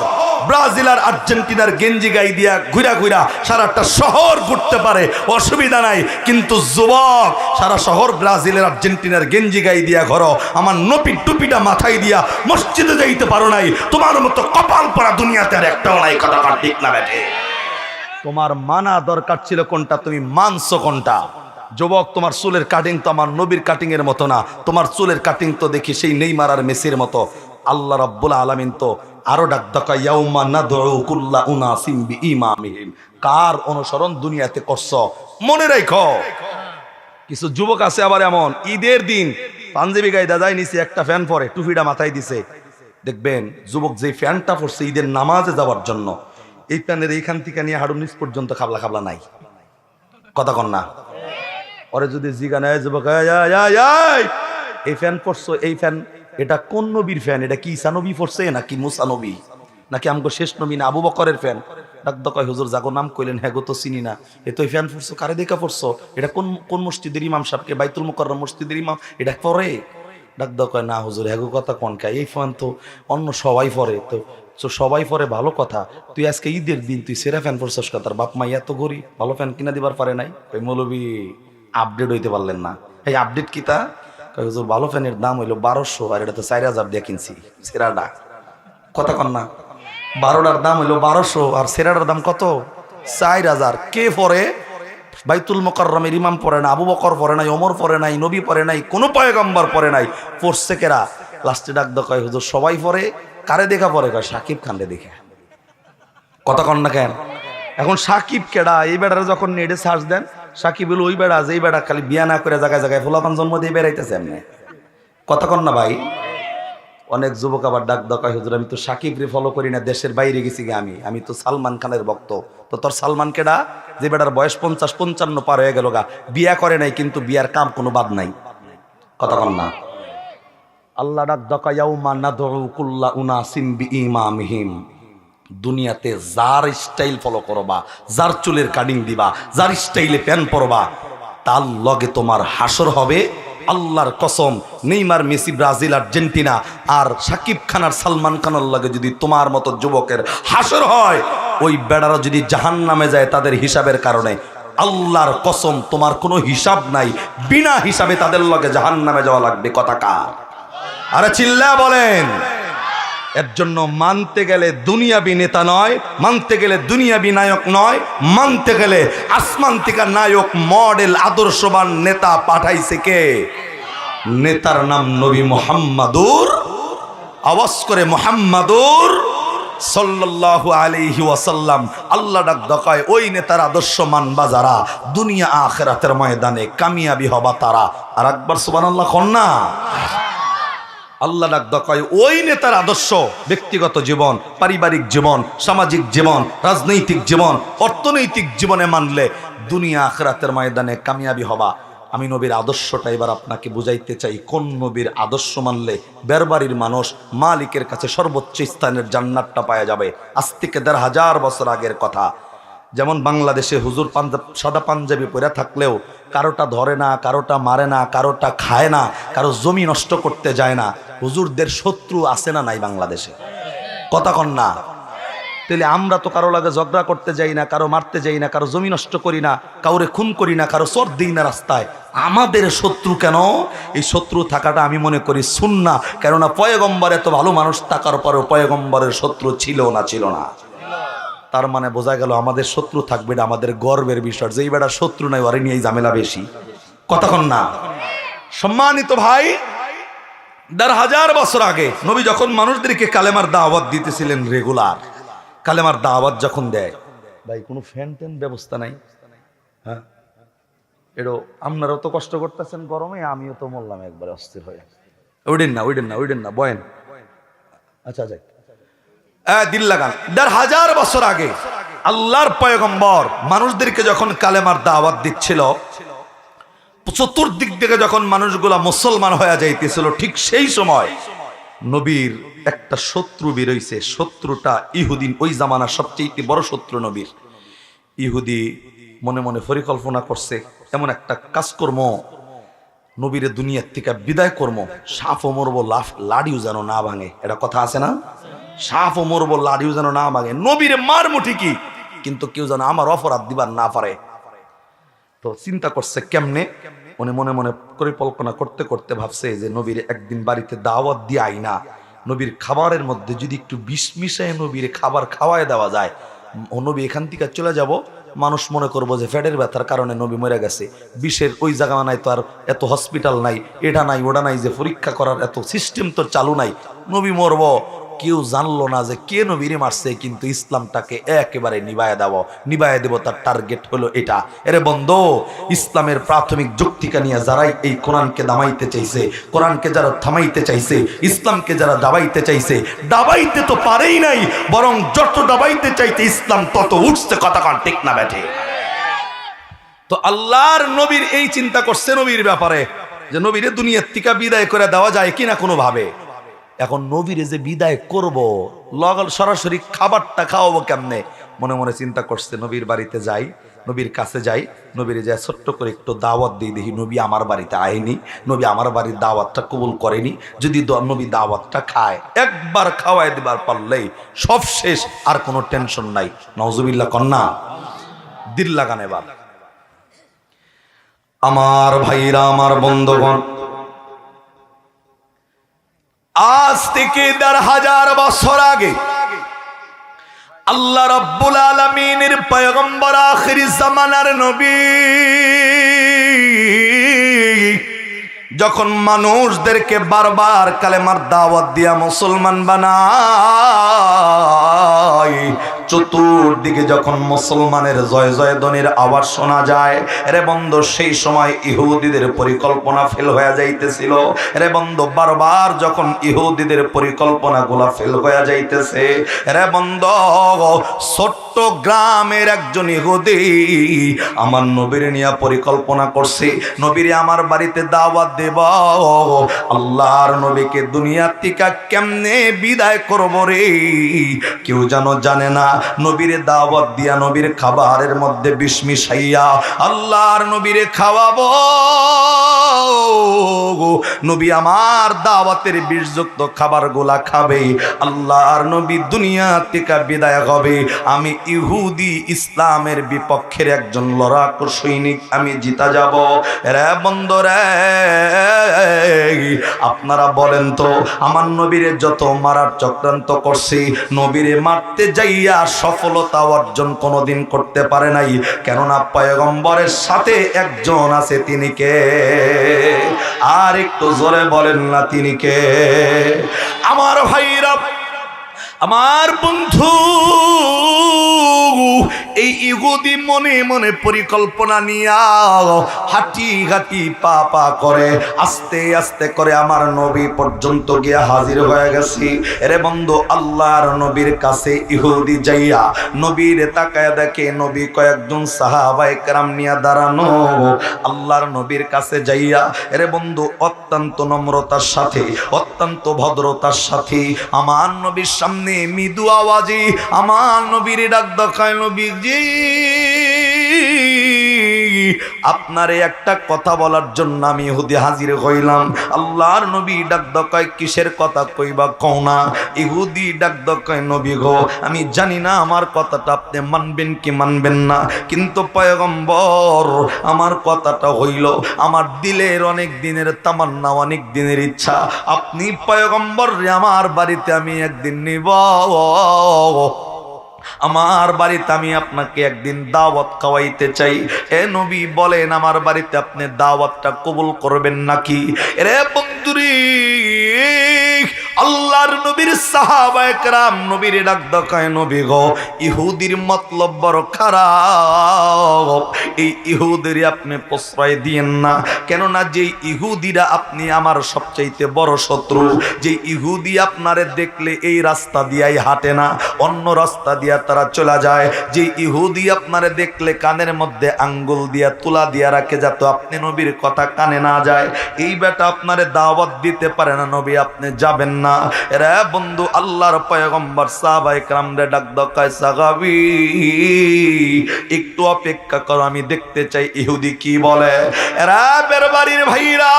Speaker 1: ব্রাজিল আর আর্জেন্টিনার গেঞ্জি গাই দিয়া ঘুরা ঘুরা সারাটা শহর ঘুরতে পারে, অসুবিধা নাই। কিন্তু যুবক সারা শহর ব্রাজিলের আর্জেন্টিনার গেঞ্জি গাই দিয়া ঘর, আমার নপি টুপিটা মাথায় দিয়া মসজিদে যাইতে পারো নাই। তোমার মতো কপাল পরা দুনিয়াতে আর একটাও নাই। কথা ঠিক না বেঠে? তোমার মানা দরকার ছিল কোনটা, তুমি মানছো কোনটা? যুবক, তোমার চুলের কাটিং তো আমার নবীর কাটিং এর মতো না। তোমার চুলের কাটিং তো দেখি সেই নেইমার আর মেসির মতো। আল্লাহ রাব্বুল আলামিন তো আরো ডাক ইয়াউমা নাদউ কুল্লা উনাসিম বিইমামিহিম। কার অনুসরণ দুনিয়াতে করছো মনে রাখো। কিছু যুবক আছে আবার এমন, ঈদের দিন পাঞ্জাবি গায়ে দাদাই নিছে, একটা ফ্যান পরে, টুপিটা মাথায় দিছে। দেখবেন যুবক যে ফ্যানটা পরছে ঈদের নামাজে যাওয়ার জন্য, এই ফ্যানের এইখান থেকে নিয়ে হাড়ুর নিচ পর্যন্ত খাবলা খাবলা নাই। কথা কন না? ওরে যদি জিগা নেয় যুবক, এই ফ্যান পরছো, এই ফ্যান এটা কোন নবীর ফ্যান? এটা কি ঈসা নবী পরছে নাকি মুসা নবী নাকি আমগো শেষ নবী না আবু বকরের ফ্যান? ডাক কয় হুজুর জাগো নাম কইলেন, হ্যাঁ গো তো চিনি না। এ তো ফ্যান পরছো, কারে দেখা পরছো? এটা কোন কোন মসজিদের ইমাম সাহেবকে? বাইতুল মুকাররম মসজিদের ইমাম এটা পরে? ডাক কয় না হুজুর, হ্যাগো কথা কোন কা, এই ফ্যান তো অন্য সবাই পরে। তো সবাই পরে ভালো কথা, তুই আজকে ঈদের দিন তুই সেরা ফ্যান পরছস কা? তার বাপ মা এত গরিব ভালো ফ্যান কিনা দিবার পারে নাই? ওই মৌলবী আপডেট হইতে পারলেন না। এই আপডেট কি তা? হুজুর ভালো ফ্যানের দাম হইলো 1200, আর এটা তো 4000 দিয়ে কিনছি সেরাটা। কথা কন না? 12টার দাম হইলো 1200 আর সেরাটার দাম কত? 4000। কে পরে? বাইতুল মুকাররমের ইমাম পরে না, আবু বকর পরে নাই, ওমর পরে নাই, নবী পরে নাই, কোনো পয়গম্বর পরে নাই, পড়ছে কেরা? লাস্টে ডাক কয় হুজুর সবাই পরে। কারে দেখা পরে? কয় সাকিব খানরে দেখে। কথা কন না কেন? এখন সাকিব কেডা? এই বেড়ারে যখন নেটে সার্চ দেন, সাকিব হলো ওই বেড়া যেই বেড়া খালি বিয়া না করে জায়গায় জায়গায় ফোলাপান জন্ম দিয়ে বেড়াইতেছে এমনি। কথা কন না ভাই? অনেক যুবক আবার ডাক দকায় হুজুর আমি তো সাকিব রে ফলো করি না, দেশের বাইরে গেছি গে, আমি তো সালমান খানের ভক্ত। তো তোর সালমান কেডা? যে বেড়ার বয়স 50-55 পার হয়ে গেল গা, বিয়া করে নাই কিন্তু বিয়ার কাম কোনো বাদ নাই। কথা কন না? আল্লাহ ডাক দকা ইয়াউমা নাদউ কুল্লা উনাসিম বিইমামিহিম। দুনিয়াতে যার স্টাইল ফলো করবা, যার চুলের কাটিং দিবা, যার স্টাইলে প্যান পরবা, তার লগে তোমার হাসর হবে। আল্লাহর কসম, নেইমার মেসি ব্রাজিল আর্জেন্টিনা আর সাকিব খান আর সালমান খানের লগে যদি তোমার মতো যুবকের হাসর হয়, ওই বেড়ারা যদি জাহান্নামে যায় তাদের হিসাবের কারণে, আল্লাহর কসম তোমার কোনো হিসাব নাই, বিনা হিসাবে তাদের লগে জাহান্নামে যাওয়া লাগবে। কথা কার? আরে চিল্লা বলেন। এর জন্য মানতে গেলে দুনিয়াবি নেতা নয়, মানতে গেলে দুনিয়াবি নায়ক নয়, মানতে গেলে আসমান থেকে নায়ক মডেল আদর্শবান নেতা পাঠাইছে কে? নেতার নাম নবী মুহাম্মাদুর, আওয়াজ করে মুহাম্মাদুর সাল্লাল্লাহু আলাইহি ওয়াসাল্লাম। আল্লাহ ডাক দকায় ওই নেতার আদর্শ মানবা যারা, দুনিয়া আখিরাতের ময়দানে কামিয়াবি হবা তারা। আর একবার সুবহানাল্লাহ কোন না? আল্লাহ ডাক দকায় ওই নেতার আদর্শ ব্যক্তিগত জীবন, পারিবারিক জীবন, সামাজিক জীবন, রাজনৈতিক জীবন, অর্থনৈতিক জীবনে মানলে দুনিয়া আখিরাতের ময়দানে কামিয়াবি হবা। আমি নবীর আদর্শটা এবার আপনাকে বুঝাইতে চাই। কোন নবীর আদর্শ মানলে বেরবাড়ির মানুষ মালিকের কাছে সর্বোচ্চ স্থানের জান্নাতটা পাওয়া যাবে। আজ থেকে 1500 বছর আগের কথা। যেমন বাংলাদেশে হুজুর সাদা পাঞ্জাবি পরে থাকলেও কারোটা ধরে না, কারোটা মারে না, কারোটা খায় না, কারো জমি নষ্ট করতে যায় না। হুজুরদের শত্রু আছে না নাই বাংলাদেশে? কথা কন না? তাহলে আমরা তো কারো লাগে ঝগড়া করতে যাই না, কারো মারতে যাই না, কারো জমি নষ্ট করি না, কাউরে খুন করি না, কারো চোর দিই না রাস্তায়। আমাদের শত্রু কেন? এই শত্রু থাকাটা আমি মনে করি সুন্নাহ। কেননা পয়গম্বর এত ভালো মানুষ থাকার পরেও পয়গম্বরের শত্রু ছিল না। তার মানে বোঝা গেল আমাদের শত্রু থাকবে না, আমাদের গর্বের বিষয়। যেই বেটা শত্রু নাই ওরে নিয়ে ঝামেলা বেশি। কতক্ষণ না? সম্মানিত ভাই, 1500 বছর আগে নবী যখন মানুষদেরকে কালেমার দাওয়াত দিতেছিলেন রেগুলার, কালেমার দাওয়াত যখন দেয়, ভাই কোনো ফ্যান ট্যান ব্যবস্থা নাই। হ্যাঁ, এরো আপনারাও তো কষ্ট করতেছেন গরমে, আমিও তো মরলাম একবারে অস্থির হয়ে। উইডেন না বয়েন। আচ্ছা যাই, দিল লাগান। 1500 বছর আগে আল্লাহর পয়গম্বর মানুষদেরকে যখন কালেমার দাওয়াত দিচ্ছিল, চতুর্দিক থেকে যখন মানুষগুলা মুসলমান হয়ে যাইতেছিল, ঠিক সেই সময় নবীর একটা শত্রু বেরোইছে। শত্রুটা ইহুদি, ওই জামানার সবচেয়ে বড় শত্রু নবীর। ইহুদি মনে মনে পরিকল্পনা করছে এমন একটা কাজকর্ম নবীরে দুনিয়ার থেকে বিদায় করবো, সাপও মরবো লাড়িও যেন না ভাঙে, এটা কথা আছে না? সাপও মরবো লাড়িও যেন না ভাঙে, নবীরে মারমু ঠিকই, কিন্তু কেউ যেন আমার অপরাধ দিবার না পারে। তো চিন্তা করছে কেমনে, উনি মনে মনে পরিকল্পনা করতে করতে ভাবছে যে নবীর একদিন বাড়িতে দাওয়াত দিয়ে আই না, নবীর খাবারের মধ্যে যদি একটু বিষ মিশায় নবীর খাবার খাওয়ায় দেওয়া যায়, ও নবী এখান থেকে চলে যাব, মানুষ মনে করবো যে ফ্যাটের ব্যথার কারণে নবী মরে গেছে। বিষের ওই জায়গা নাই, তো আর এত হসপিটাল নাই, এটা নাই ওটা নাই, যে পরীক্ষা করার এত সিস্টেম তো চালু নাই, নবী মরব, কেউ জানলো না যে কে নবীরে মারছে, কিন্তু ইসলামটাকে একেবারে নিবাইয়া দেব, তার টার্গেট হলো এটা। এরে বন্ধু, ইসলামের প্রাথমিক যুক্তিকা নিয়ে যারাই এই কোরআনকে দামাইতে চাইছে, কোরআনকে যারা থামাইতে চাইছে, ইসলামকে যারা দাবাইতে চাইছে, দাবাইতে তো পারেই নাই, বরং যত দাবাইতে চাইতে ইসলাম তত উঠছে, কথা কান ঠিক না ব্যাঠে? তো আল্লাহর নবীর এই চিন্তা করছে নবীর ব্যাপারে, যে নবীরে দুনিয়ার থেকে বিদায় করে দেওয়া যায় কিনা কোনো ভাবে। এখন নবীরে যে বিদায় করব, লগল সরাসরি খাবারটা খাওয়াবো কেমনে, মনে মনে চিন্তা করছে নবীর বাড়িতে যাই, নবীর কাছে যাই, নবীরে যাই ছোট্ট করে একটু দাওয়াত দিয়ে দেখি নবী আমার বাড়িতে আয়নি, নবী আমার বাড়ির দাওয়াতটা কবুল করেনি, যদি নবী দাওয়াতটা খায়, একবার খাওয়াই দিবার পারলেই সব শেষ, আর কোনো টেনশন নাই। নাউজুবিল্লাহ কন্যা, দিল লাগান এবার। আমার ভাইরা, আমার বন্ধুগণ, আজ থেকে ১,৫০০ বছর আগে আল্লাহ রাব্বুল আলামিনের পয়গম্বর, আখির জামানার নবী, যখন মানুষদেরকে বারবার কালেমার দাওয়াত দিয়া মুসলমান বানায়, চতুর্দিকে যখন মুসলমানের জয় জয় ধ্বনির আওয়াজ শোনা যায়, রে বন্ধু সেই সময় ইহুদিদের পরিকল্পনা ফেল হয়ে যাইতেছিল। রে বন্ধু, বারবার যখন ইহুদিদের পরিকল্পনাগুলা ফেল হয়ে যাইতেছে, রে বন্ধু, ছোট্ট গ্রামের একজন ইহুদি আমার নবীর নিয়ে পরিকল্পনা করছে, নবীরে আমার বাড়িতে দাওয়াত দেব, আল্লাহর নবীকে দুনিয়া থেকে কেমনে বিদায় করব রে, কেউ যেন জানে না। নবীরে দাওয়াত দিয়া নবীর খাবারের মধ্যে বিষ মিশাইয়া আল্লাহর নবীরে খাওয়াবো, নবী আমার দাওয়াতের বিষযুক্ত খাবারগুলা খাবে, আল্লাহর নবী দুনিয়া থেকে বিদায় হবে, আমি ইহুদি ইসলামের বিপক্ষের একজন লড়াকু সৈনিক, আমি জিতা যাব। রে বন্ধুরে, আপনারা বলেন তো, আমার নবীরে যত মারার চক্রান্ত করছি, নবীরে মারতে যাইয়া সফলতা অর্জন কোনোদিন করতে পারে নাই, কেননা পয়গম্বরের সাথে একজন আছে, তিনি কে? আর একটু জোরে বলেন না, তিনি কে? আমার ভাইরা, আমার বন্ধু, এই ইহুদি মনে মনে পরিকল্পনা নিয়া হাঁটি হাঁটি পা পা করে আস্তে আস্তে করে আমার নবী পর্যন্ত গিয়া হাজির হয়ে গেছি। এরে বন্ধু, আল্লাহর নবীর কাছে ইহুদি যাইয়া নবীর তাকায় দেখে নবী কয়েকজন সাহাবায়ে কেরাম নিয়া দাঁড়ানো। আল্লাহর নবীর কাছে যাইয়া, এরে বন্ধু, অত্যন্ত নম্রতার সাথে, অত্যন্ত ভদ্রতার সাথে আমার নবীর সামনে মৃদু আওয়াজে আমার নবীর ডাক দেখায়, নবীজি আপনারে একটা কথা বলার জন্য আমি ইহুদি হাজির হইলাম। আল্লাহর নবী ডাক দেখায়, কিসের কথা কইবা কও না। ইহুদি ডাক দেখায়, নবী গো, আমি জানি না আমার কথাটা আপনি মানবেন কি মানবেন না, কিন্তু পয়গম্বর আমার কথাটা হইল আমার দিলের অনেক দিনের তামান্না, অনেক দিনের ইচ্ছা, আপনি পয়গম্বর আমার বাড়িতে আমি একদিন নিব, আমার বাড়িতে আমি আপনাকে একদিন দাওয়াত খাওয়াইতে চাই। এ নবী বলেন, আমার বাড়িতে আপনি দাওয়াতটা কবুল করবেন নাকি? রে বন্ধুরে, আল্লাহর নবীর সাহাবায়ে কেরাম নবীর ডাক দেখায়, নবী গো, ইহুদির মতলব বড় খারাপ, এই ইহুদিরে আপনি প্রশ্রয় দিয়েন না, কেননা যে ইহুদিরা আপনি আমার সবচাইতে বড় শত্রু, যে ইহুদি আপনারে দেখলে এই রাস্তা দিয়াই হাঁটে না, অন্য রাস্তা দিয়া তারা চলে যায়, যে ইহুদি আপনারে দেখলে কানের মধ্যে আঙ্গুল দিয়া তুলা দিয়া রাখে, যাতে আপনি নবীর কথা কানে না যায়, এই বেটা আপনারে দাওয়াত দিতে পারে না, নবী আপনি যাবেন না। না। রে বন্ধু আল্লাহর পয়গম্বর সাহাবায়ে কেরামরে ডাক দকায়, সাহাবী একটু অপেক্ষা করো, আমি দেখতে চাই ইহুদি কি বলে। এরা বেরবাড়ির ভাইরা,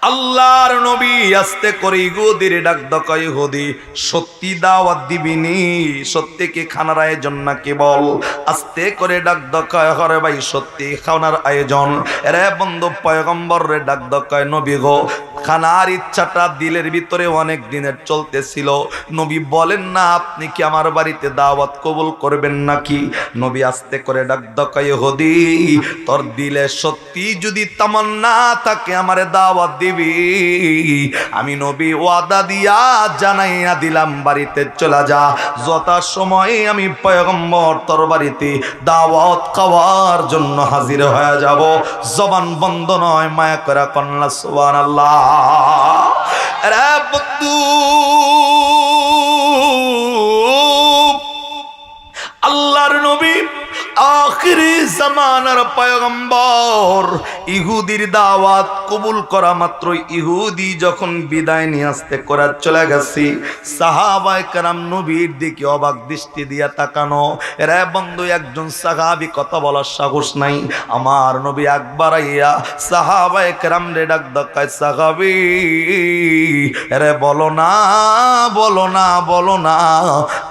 Speaker 1: আল্লাহর নবী আস্তে করে ইহুদির ডাক দকায়, ইহুদি সত্যি দাওয়াত দিবিনি? সত্যি কি খানার আয়োজন নাকি বল? আস্তে করে ডাক দকায়, হরে ভাই সত্যি খানার আয়োজন। রে বন্ধু পয়গম্বর রে ডাক দকায়, নবী গো খানার ইচ্ছাটা দিলের ভিতরে অনেক দিনের চলতেছিল, নবী বলেন না আপনি কি আমার বাড়িতে দাওয়াত কবুল করবেন নাকি? নবী আস্তে করে ডাক দকায়, ইহুদি তোর দিলে সত্যি যদি তামান্না থাকে আমারে দাওয়াত দিবি, আমি নবী ওয়াদা দিয়া জানাইয়া দিলাম বাড়িতে চলে যা, যথা সময়ে আমি পয়গম্বর তোর বাড়িতে দাওয়াত খাওয়ার জন্য হাজির হয়ে যাব। জবান বন্ধ নয়, মায়া করা কন্যা সুবহানাল্লাহ। রে বন্ধু আল্লাহর নবী আখিরি জামানার পয়গম্বর ইহুদির দাওয়াত কবুল করা মাত্র ইহুদি যখন বিদায় নিয়ে আসতে করে চলে গেছি, সাহাবায়ে কেরাম নবীর দিকে অবাক দৃষ্টি দিয়া তাকানো। রে বন্ধু একজন সাহাবী কথা বলার সাহস নাই, আমার নবী একবার আইয়া সাহাবায়ে কেরাম রে ডাক দকায়, সাহাবী রে বলো না বলো না বলো না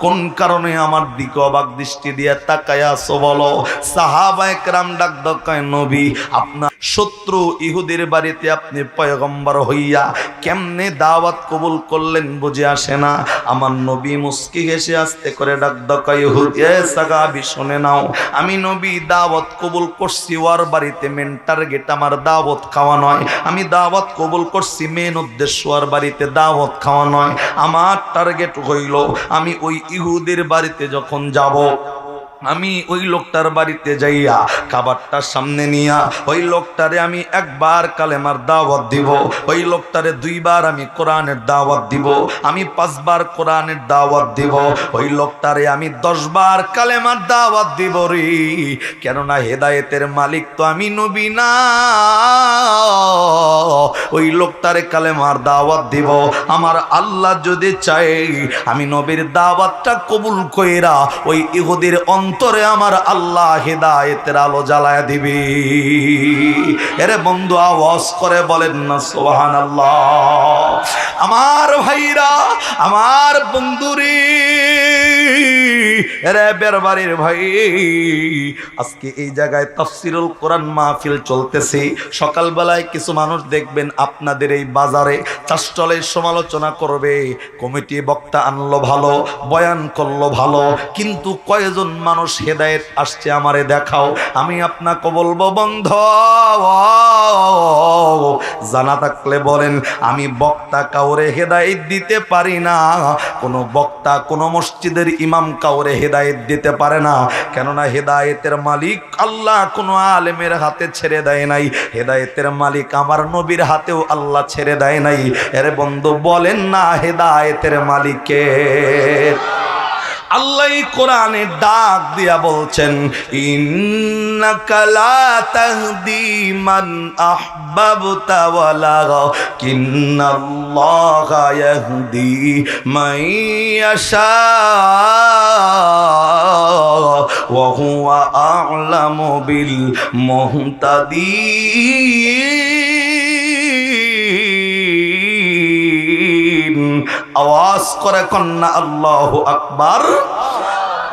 Speaker 1: কোন কারণে আমার দিকে অবাক দৃষ্টি দিয়া তাকায়া আছো বলো। সাহাবায়ে কেরাম ডাক দকায়, নবী আপনার শত্রু ইহুদির বাড়িতে আপনি পয়গম্বর হইয়া কেমনে দাওয়াত কবুল করলেন বুঝে আসে না। আমার নবী মুস্কি হেসে আস্তে করে ডাক দকায়, ইহুদি সাহাবী শুনে নাও, আমি নবী দাওয়াত কবুল করছি ওর বাড়িতে, মেন টার্গেট আমার দাওয়াত খাওয়া নয়। আমি দাওয়াত কবুল করছি, মেন উদ্দেশ্য ওর বাড়িতে দাওয়াত খাওয়া নয়। আমার টার্গেট হইল আমি ওই ইহুদির বাড়িতে যখন যাব, আমি ওই লোকটার বাড়িতে যাইয়া খাবারটার সামনে নিয়া ওই লোকটারে আমি একবার কালেমার দাওয়াত দিব, ওই লোকটারে দুইবার আমি কোরআনের দাওয়াত দিব, আমি 5 বার কোরআনের দাওয়াত দিব, ওই লোকটারে আমি 10 বার কালেমার দাওয়াত দিব রে। কেননা হেদায়েতের মালিক তো আমি নবী না, ওই লোকটারে কালেমার দাওয়াত দিব। আমার আল্লাহ যদি চাই আমি নবীর দাওয়াতটা কবুল কইরা ওই ইহুদির অন্তরে আমার আল্লাহ হেদায়েতের আলো জ্বালায় দিবি। এরে বন্ধু আওয়াজ করে বলেন না সুবহানাল্লাহ। আমার ভাইরা, আমার বন্ধুরে, এরে বেরবাড়ির ভাই, আজকে এই জায়গায় তাফসীরুল কোরআন মাহফিল চলতেছে। সকালবেলায় কিছু মানুষ দেখবেন আপনাদের এই বাজারে চাষটলের সমালোচনা করবে, কমিটি বক্তা আনলো ভালো, বয়ান করলো ভালো, কিন্তু কয়জন মানুষ হেদায়েত আসছে আমারে দেখাও। আমি আপনাকে বলবো বন্ধ, জানা থাকলে বলেন, আমি বক্তা কাউরে হেদায়েত দিতে পারি না, কোনো বক্তা কোনো মসজিদের ইমাম কাউরে হেদায়েত দিতে পারে না। কেননা হেদায়েতের মালিক আল্লাহ কোনো আলেমের হাতে ছেড়ে দেয় নাই, হেদায়েতের মালিক আমার নবীর হাতেও আল্লাহ ছেড়ে দেয় নাই। এর বন্ধু বলেন না হেদায়েতের মালিককে আল্লাহ কোরআনে ডাক দিয়া বলছেন, ইন্নাকা লা তাহদি মান আহবাবতা ওয়ালাকিন্নাল্লাহা ইয়াহদি মান ইয়াশা ওয়া হুয়া আ'লামু বিল মুহতাদিন। আওয়াজ করে কন্যা আল্লাহু আকবার।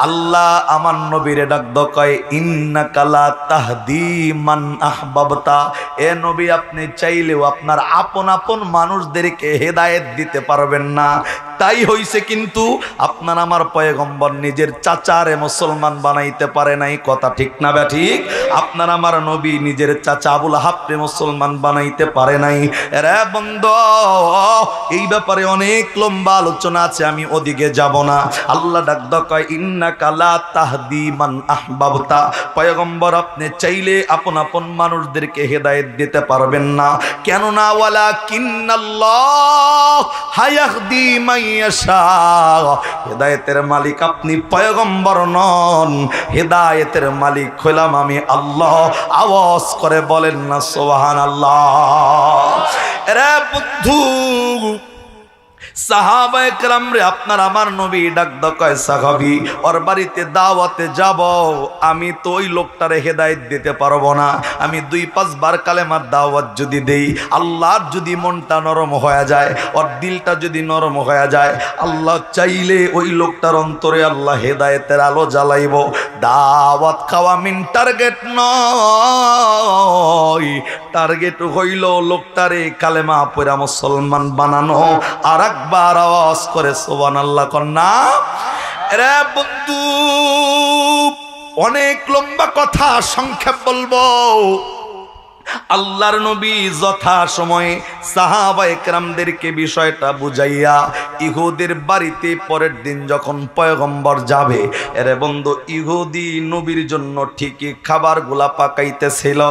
Speaker 1: আল্লাহ আমার নবীরে ডাক দকায়, ইন্নাকা লা তাহদি মান আহবাবতা, এ নবী আপনি চাইলেও আপনার আপন আপন মানুষদেরকে হেদায়েত দিতে পারবেন না। তাই হইছে কিন্তু আপনার আমার পয়গম্বর নিজের চাচারে মুসলমান বানাইতে পারে নাই, কথা ঠিক না বে ঠিক? আপনার আমার নবী নিজের চাচা আবুল আহাবকে মুসলমান বানাইতে পারে নাই। রে বন্ধু এই ব্যাপারে অনেক লম্বা আলোচনা আছে, আমি ওদিকে যাব না। আল্লাহ ডাক দকায়, ইন্নাকা ইন্নাকা লা তাহদি মান আহবাবতা, পয়গম্বর আপনি চাইলে আপন আপন মানুষদেরকে হেদায়েত দিতে পারবেন না, কেননা ওয়ালাকিন্নাল্লাহ হায়াহদি মাইয়াশা, হেদায়েতের মালিক আপনি, পয়গম্বর নন, হেদায়েতের মালিক হলাম আমি আল্লাহ। আওয়াজ করে বলেন না সুবহানাল্লাহ। রে বন্ধু সাহাবায়ে কেরাম রে, আপনার আমার নবী ডাক কয় সাহাবী ওর বাড়িতে দাওয়াতে যাব, আমি তো ওই লোকটারে হেদায়েত দিতে পারবো না। আমি 2-5 বার কালেমার দাওয়াত যদি দেই, আল্লাহর যদি মনটা নরম হয়ে যায়, ওর দিলটা যদি নরম হয়ে যায়, আল্লাহ চাইলে ওই লোকটার অন্তরে আল্লাহ হেদায়েতের আলো জ্বালাইব। দাওয়াত খাওয়া মিন টার্গেট নয়, টার্গেট হইল লোকটারে কালেমা পড়া মুসলমান বানানো। আর একবার আওয়াজ করে সুবহানাল্লাহ কন্যা। রে বন্ধু অনেক লম্বা কথা, সংক্ষেপ বলবো। আল্লাহর নবী যথা সময়ে সাহাবায়ে কেরামদেরকে বিষয়টা বুঝাইয়া ইহুদের বাড়িতে পরের দিন যখন পয়গম্বর যাবে, এরে বন্ধু ইহুদি নবীর জন্য ঠিকই খাবারগুলা পাকাইতেছিল।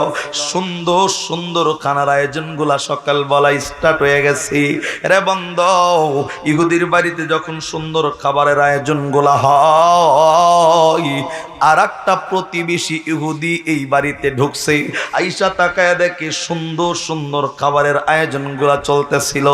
Speaker 1: সুন্দর সুন্দর খানার আয়োজনগুলা সকালবেলা স্টার্ট হয়ে গেছে। এরে বন্ধু ইহুদির বাড়িতে যখন সুন্দর খাবারের আয়োজনগুলা হয়, আর একটা প্রতিবেশী ইহুদি এই বাড়িতে ঢুকছে। আইসা তাকায় দেখে সুন্দর সুন্দর খাবারের আয়োজনগুলা চলতেছিল।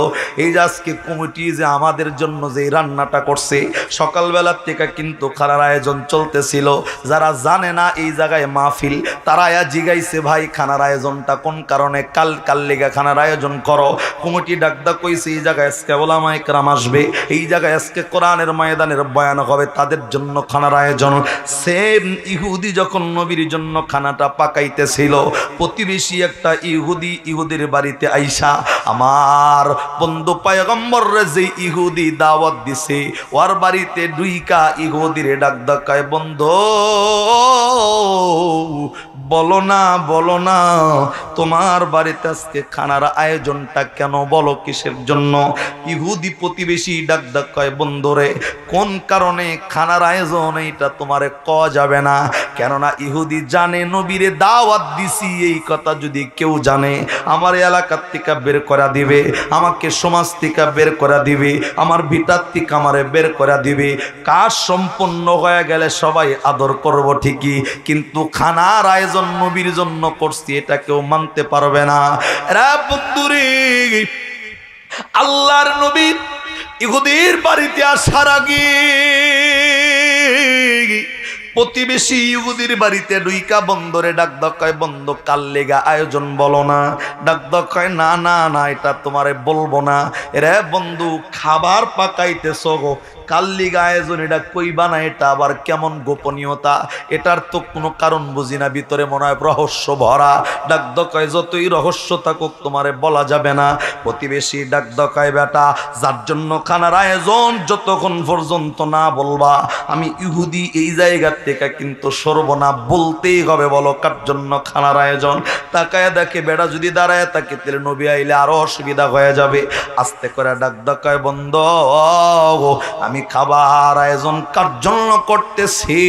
Speaker 1: এই যে আজকে কমিটি যে আমাদের জন্য যে রান্নাটা করছে, সকালবেলা থেকে কিন্তু খানার আয়োজন চলতেছিল। যারা জানে না এই জায়গায় মাহফিল, তারা জিগাইছে ভাই খানার আয়োজনটা কোন কারণে, কাল লেগে খানার আয়োজন করো। কমিটি ডাকদা কইছে এই জায়গায় আজকে ওলামায়ে কেরাম আসবে, এই জায়গায় আজকে কোরআনের ময়দানের বয়ান হবে, তাদের জন্য খানার আয়োজন। ইহুদি যখন নবীর জন্য খানাটা পাকাইতেছিল, প্রতিবেশী একটা ইহুদির বাড়িতে আইসা আমার বন্ধু পয়গম্বররে যে ইহুদি দাওয়াত দিছে, ওর বাড়িতে দুইকা ইহুদিরে ডাক ডাকায়, বন্ধু বলো না তোমার বাড়িতে আজকে খানার আয়োজনটা কেন, বলো কিসের জন্য। ইহুদি প্রতিবেশী ডাক ডাকায়, বন্ধুরে কোন কারণে খানার আয়োজন এইটা তোমারে কওয়া যাবে না, কেননা ইহুদি জানে নবীরে দাওয়াত দিছি, এই কথা যদি কেউ জানে আমার এলাকার থেকে বের করে দিবে, আমাকে সমাজ থেকে বের করে দিবে, আমার ভিটার থেকে আমারে বের করে দিবে। কাজ সম্পন্ন হয়ে গেলে সবাই আদর করব ঠিকই, কিন্তু খানার আয়োজন নবীর জন্য করছি এটা কেউ মানতে পারবে না। রে বন্ধুরে আল্লাহর নবী ইহুদির বাড়িতে আসার আগে প্রতিবেশী ইহুদির বাড়িতে দুইকা বন্ধরে ডাক দকায়, বন্ধ কাল লেগা আয়োজন বলো না। ডাক দকায় না না না এটা তোমারে বলবো না। রে বন্ধু খাবার পাকাইতেছ গো, কাল্লিগা আয়োজন এটা কইবা না, এটা আবার কেমন গোপনীয়তা, এটার তো কোনো কারণ বুঝি না, ভিতরে মনে হয় রহস্য ভরা। ডাক দকায় যতই রহস্য থাকুক তোমারে বলা যাবে না। প্রতিবেশী ডাক দকায়, বেটা যার জন্য খানার আয়োজন যতক্ষণ পর্যন্ত না বলবা আমি ইহুদি এই জায়গা থেকে কিন্তু সরব না, বলতেই হবে, বলো কার জন্য খানার আয়োজন। তাকায় দেখে বেটা যদি দাঁড়ায় থাকে তাহলে নবী আইলে আরো অসুবিধা হয়ে যাবে। আস্তে করে ডাক দকায়, বন্ধ আমি খাবার আয়োজন কার জন্য করতেছি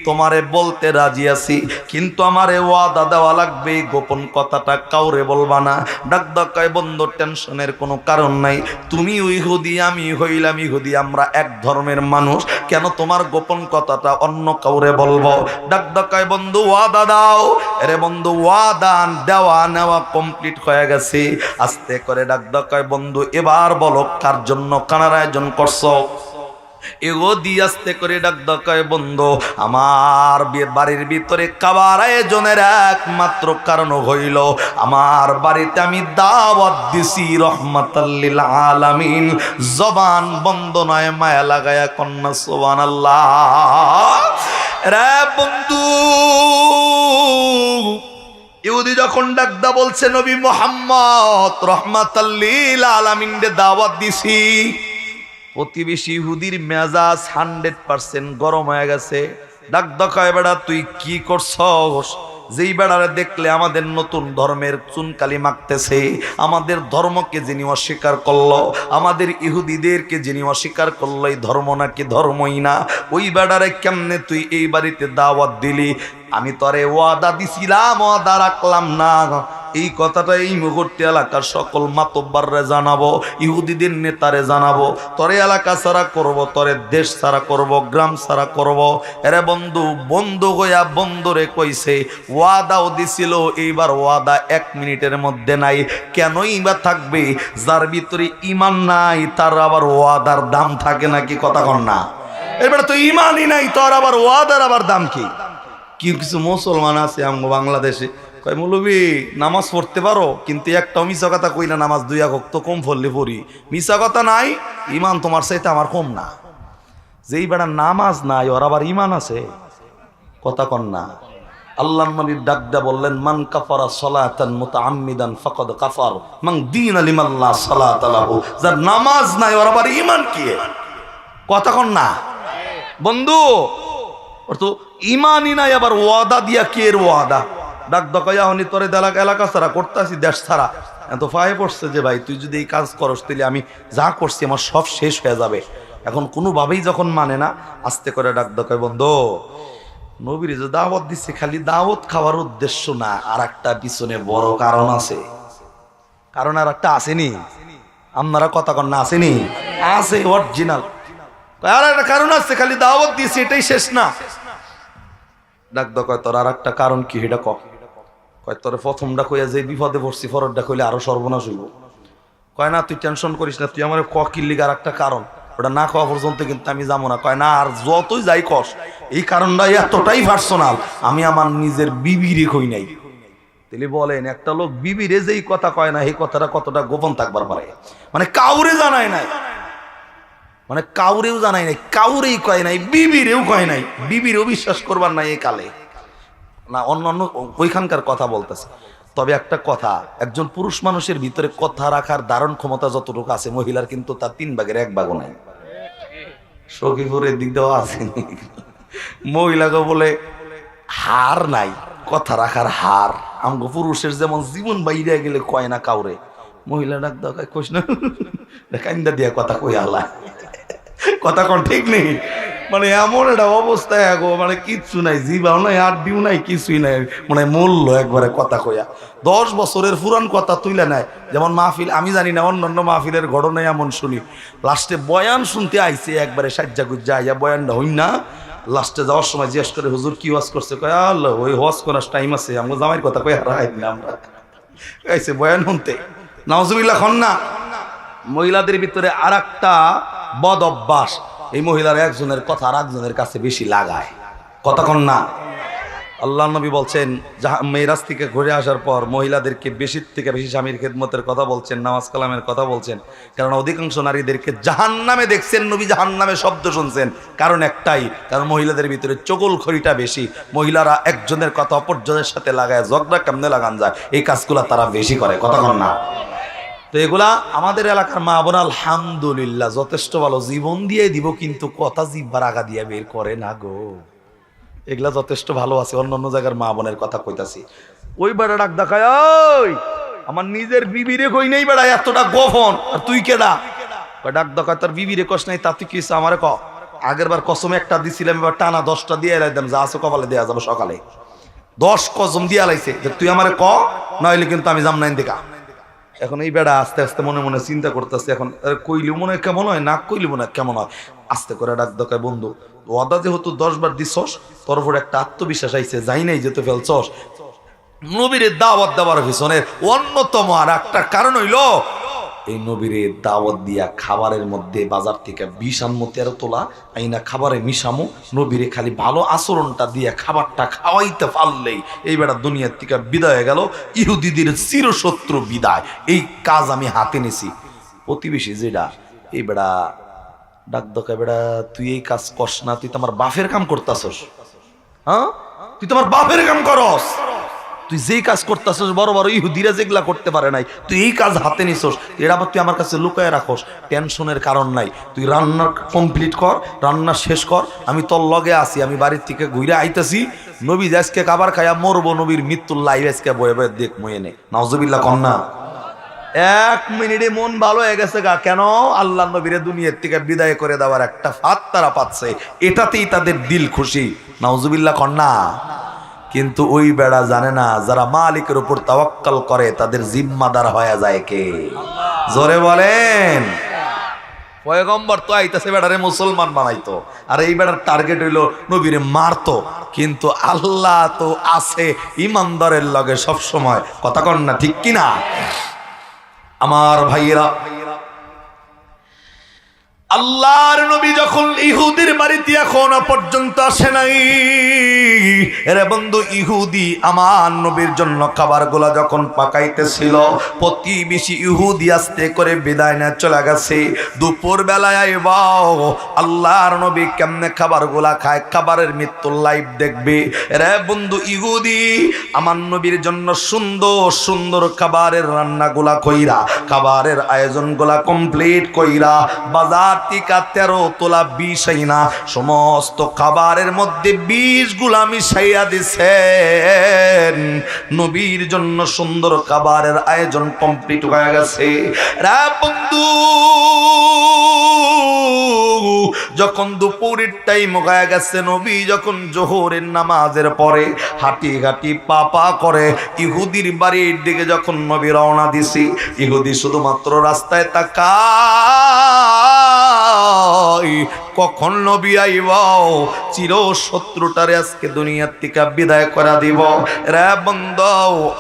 Speaker 1: তোমারে বলতে রাজি আছি, কিন্তু আমারে ওয়াদা দেওয়া লাগবে, গোপন কথাটা কাউরে বলবা না। ডাক দকায়, বন্ধু টেনশনের কোনো কারণ নাই, তুমি ইহুদি আমি হইলাম ইহুদি, আমরা এক ধর্মের মানুষ, কেন তোমার গোপন কথাটা অন্য কাউরে বলবো। ডাক দকায়, বন্ধু ওয়াদা দাও। আরে বন্ধু ওয়াদা দেওয়া নেওয়া কমপ্লিট হয়ে গেছে। আস্তে করে ডাক দকায়, বন্ধু এবার বলো কার জন্য খানার আয়োজন করছো। ইহুদি আস্তে করে ডাক দকায়, বন্ধু আমার বাড়ির ভিতরে খাবার আয়োজনের একমাত্র কারণ হইল আমার বাড়িতে আমি দাওয়াত দিছি রহমাতাল লিল আলামিন। জবান বন্ধ নয়, মায়া লাগায়া কন্যা সুবহানাল্লাহ। রে বন্ধু ইহুদি যখন ডাকদা বলছে নবী মুহাম্মদ রহমাতাল লিল আলামিন রে দাওয়াত দিছি, প্রতিবেশী ইহুদির মেজাজ 100% গরম হয়ে গেছে। ডাক দকায়, বেটা তুই কি করছস যেই বেড়ারে দেখলে আমাদের নতুন ধর্মের চুনকালি মাখতেছে, আমাদের ধর্মকে যিনি অস্বীকার করলো, আমাদের ইহুদিদেরকে যিনি অস্বীকার করলো, এই ধর্ম নাকি ধর্মই না, ওই বেড়ারে কেমনে তুই এই বাড়িতে দাওয়াত দিলি? আমি তরে ওয়াদা দিছিলাম, ওয়াদা রাখলাম না। এই কথাটা এই মুহূর্তে এলাকার সকল মাতব্বাররে জানাবো, ইহুদিদের নেতারে জানাবো। তরে এলাকা ছাড়া করব, তরে দেশ ছাড়া করব, গ্রাম ছাড়া করব। এরে বন্ধু, বন্ধু হইয়া বন্ধুরে কইছে, ওয়াদাও দিছিল, এইবার ওয়াদা 1 মিনিটের মধ্যে নাই। কেনই বা থাকবে? যার ভিতরে ইমান নাই তার আবার ওয়াদার দাম থাকে নাকি? কথা কন না। এবার তো ইমানই নাই, তোর আবার ওয়াদার আবার দাম কি? কিছু মুসলমান আছে আমগো বাংলাদেশে কয়, মৌলবি নামাজ পড়তে পারো, কিন্তু একটাও মিশা কথা কই না, নামাজ 2 ওয়াক্ত কম পড়লে পড়ি। মিশা কথা নাই, ইমান তোমার চাইতে আমার কম না। যেই বেড়া নামাজ নাই ওর আবার ইমান আছে। কথা কন না। আল্লাহর নবী ডাকদা বললেন, মান কাফারা সালাতান মুতাআম্মিদান ফাকাদ কাফার মান দীনা লিমাল্লা সালাত লাহু। যার নামাজ নাই ওর আবার ইমান কি? কথা কন না বন্ধু। ওর তো ইমানই নাই, আবার ওয়াদা দিয়া কে এর ওয়াদা? ডাক দকাইয়া হনি তোরে এলাকা ছাড়া করতেছি, দেশ ছাড়া। এত ফায়ে পড়ছে যে ভাই তুই যদি এই কাজ করস তাহলে আমি যা করছি আমার সব শেষ হয়ে যাবে। এখন কোনোভাবেই যখন মানে না, আস্তে করে ডাক দকায়, বন্ধু নবীর যে দাওয়াত দিচ্ছে খালি দাওয়াত খাওয়ার উদ্দেশ্য না, আর একটা পিছনে বড় কারণ আছে। কারণ আর একটা আসেনি, আপনারা কথা কন না, আসেনি? আছে, অরিজিনাল। আর একটা কারণ আছে, খালি দাওয়াত দিয়েছি এটাই শেষ না। ডাক দকায়, তোর আর একটা কারণ কি? এটা কয় তোর প্রথমটা কইয়া যে বিপদে পড়ছি, পরেরটা কইলে আরো সর্বনাশ হইব। কয় না, তুই টেনশন করিস না, তুই আমার কিল্লিগ আর একটা কারণ, ওটা না খাওয়া পর্যন্ত কিন্তু আমি যাবো না। কয় না, আর যতই যাই কস, এই কারণটা এতটাই পার্সোনাল, আমি আমার নিজের বিবিরে কই নাই। তাহলে বলেন, একটা লোক বিবিরে যেই কথা কয় না, এই কথাটা কতটা গোপন থাকবার পারে? মানে কাউরে জানায় নাই, মানে কাউরেও জানাই নাই, কাউরেই কয় নাই, বিবিরেও কয় নাই, বিবিরেও বিশ্বাস করবার নাই এই কালে না। অন্যান্য ওইখানকার কথা বলতেছে। তবে একটা কথা, একজন পুরুষ মানুষের ভিতরে কথা রাখার ধারণ ক্ষমতা যতটুকু আছে, মহিলার কিন্তু তার 3 ভাগের 1 ভাগও নাই। সখীপুরের দিক দিয়েও আছে, মহিলাকে বলে হার নাই, কথা রাখার হার। আমগো পুরুষের যেমন জীবন বাইরে গেলে কয় না কাউরে, মহিলা ডাক দরকার কইস না, কান্দা দিয়া কথা কই আলা। কথা কোন ঠিক নেই, মানে এমন একটা অবস্থায় আগো, মানে কিচ্ছু নাই, জিবাও নাই, আড্ডিও নাই, কিছুই নাই, মানে মূল্য একবারে কথা কইয়া 10 বছরের পুরান কথা তুইলা নাই। যেমন মাহফিল, আমি জানি না অন্যান্য মাহফিলের ঘটনায় এমন শুনি, লাস্টে বয়ান শুনতে আইছে একবারে সাজ্জা গুজ্জা আইয়া, বয়ানটা হই না, লাস্টে যাওয়ার সময় জিজ্ঞেস করে, হুজুর কি ওয়াজ করছে? কয় আল্লাহ ওই ওয়াজ করার টাইম আছে, আমরা জামাইয়ের কথা কই হারাই না আমরা আইছে বয়ান শুনতে। নাউজুবিল্লাহ খন না। মহিলাদের ভিতরে আর একটা বদ অভ্যাস, এই মহিলার একজনের কথা আর একজনের কাছে বেশি লাগায়। কতক্ষণ না। আল্লাহ নবী বলছেন, মেরাজ থেকে ঘুরে আসার পর মহিলাদেরকে বেশির থেকে বেশি স্বামীর খেদমতের কথা বলছেন, নামাজ কালামের কথা বলছেন। কারণ অধিকাংশ নারীদেরকে জাহান্নামে দেখছেন নবী, জাহান্নামে শব্দ শুনছেন, কারণ একটাই, কারণ মহিলাদের ভিতরে চগলখড়িটা বেশি। মহিলারা একজনের কথা অপরজনের সাথে লাগায়, ঝগড়া কেমনে লাগান যায়, এই কাজগুলা তারা বেশি করে। কতক্ষণ না। তো এগুলা আমাদের এলাকার মা বোন আলহামদুলিল্লাহ যথেষ্ট ভালো, জীবন দিয়ে দিব, কিন্তু কথা জিব্বার আগা দিয়ে বের করে না গো, এগুলা যথেষ্ট ভালো আছে। অন্য জায়গার মা বোনের কথা কইতাছি। ওই বেড়া ডাক দেখায়, ওই আমার নিজের বিবিরে কই নেই বেড়া, এতটা গোপন, আর তুই কেডা? ডাক দেখায়, তোর বিবিরে কস নাই, তা তুই কি আমারে ক? আগের বার কসম একটা দিছিলাম, এবার টানা 10টা দিয়ে এলাইতাম, যা আছে কপালে দেয়া যাবে সকালে। 10 কসম দিয়ে লাইছে যে তুই আমারে ক, নইলে কিন্তু আমি যাম নাই দেখা। এখন এই বেড়া আস্তে আস্তে মনে মনে চিন্তা করতেছে, এখন কইলেও মনে হয় কেমন হয়, না কইলে মনে হয় কেমন হয়। আস্তে করে ডাক দকায়, বন্ধু ওয়াদা যেহেতু 10 বার দিছস, তোর উপর একটা আত্মবিশ্বাস আইছে, যাই নাই যেতে ফেলছস। নবীরে দাওয়াত দেওয়ার পিছনে অন্যতম আর একটা কারণ হইল, এই নবীরে দাওয়াত দিয়া খাবারের মধ্যে বাজার থেকে 20 আনমতি আরো তোলা আইনা খাবারে মিশামো, নবীরে খালি ভালো আচরণটা দিয়া খাবারটা খাওয়াইতে পারলেই এই বেটা দুনিয়ার থেকে বিদায় হয়ে গেল, ইহুদিদের চিরশত্রু বিদায়। এই কাজ আমি হাতে নিছি। প্রতিবেশী যেটা, এই বেটা ডাক দকা, বেটা তুই এই কাজ করস না, তুই তো আমার বাপের কাম করতাছস। হ্যাঁ, তুই তো আমার বাপের কাম করস, তুই যেই কাজ করতেছিস বড় বড় ইহুদিরা যেগুলা করতে পারে নাই, তুই এই কাজ হাতে নিছস, এটা আবার তুই আমার কাছে লুকায় রাখোস। টেনশনের কারণ নাই, তুই রান্না কমপ্লিট কর, রান্না শেষ কর, আমি তোর লগে আছি, আমি বাড়ির থেকে ঘুরে আইতেছি। নবী আজকে খাবার খাইয়া মরবো, নবীর মৃত্যুর লাইভ আজকে বয়ে বয়ে দেখ ময়ে নে, নাউজুবিল্লাহ কন্যা। 1 মিনিটে মন ভালো হয়ে গেছে গা, কেন? আল্লাহ নবীরে দুনিয়ার থেকে বিদায় করে দেওয়ার একটা ফাঁদ তারা পাচ্ছে, এটাতেই তাদের দিল খুশি, নাউজুবিল্লাহ কন্যা। কিন্তু ওই বেড়া জানে না, যারা মালিকের উপর তাওয়াক্কাল করে তাদের জিম্মাদার হয়ে যায় কে? জোরে বলেন। পয়গম্বর তো আইতাছে বেড়ারে মুসলমান বানাইতো, আর এই বেড়ার টার্গেট হইলো নবীরে মারতো। কিন্তু আল্লাহ তো আছে ইমানদারের লগে সব সময়, কথা কন না ঠিক কিনা আমার ভাইয়েরা? আল্লাহর নবী যখন ইহুদির বাড়িতে এখনো পর্যন্ত আসে নাই, এরে বন্ধু, ইহুদি আমার নবীর জন্য খাবারগুলা যখন পাকাইতেছিল, প্রতিবেশী ইহুদি আস্তে করে বিদায় নিয়ে চলে গেছে। দুপুর বেলায় আইবাও আল্লাহর নবী কেমনে খাবারগুলা খায়, খাবারের মৃত্যুর লাইভ দেখবে। রে বন্ধু, ইহুদি আমার নবীর জন্য সুন্দর সুন্দর খাবারের রান্নাগুলা কইরা, খাবারের আয়োজনগুলা কমপ্লিট কইরা, বাজার টিকা 13 তোলা 20 আইনা সমস্ত খাবারের মধ্যে 20 গুলা মিশাইয়া দিছেন। নবীর জন্য সুন্দর খাবারের আয়োজন কমপ্লিট হয়ে গেছে। রে বন্ধু, যখন দুপুরের টাইম হয়ে গেছে, নবী যখন জোহরের নামাজের পরে হাঁটি হাঁটি পা করে ইহুদির বাড়ির দিকে যখন নবী রওনা দিছি, ইহুদি শুধুমাত্র রাস্তায় তাকায় কখন নবী আইব, চির শত্রুটারে আজকে দুনিয়ার থেকে বিদায় করে দিব। রে বন্ধু,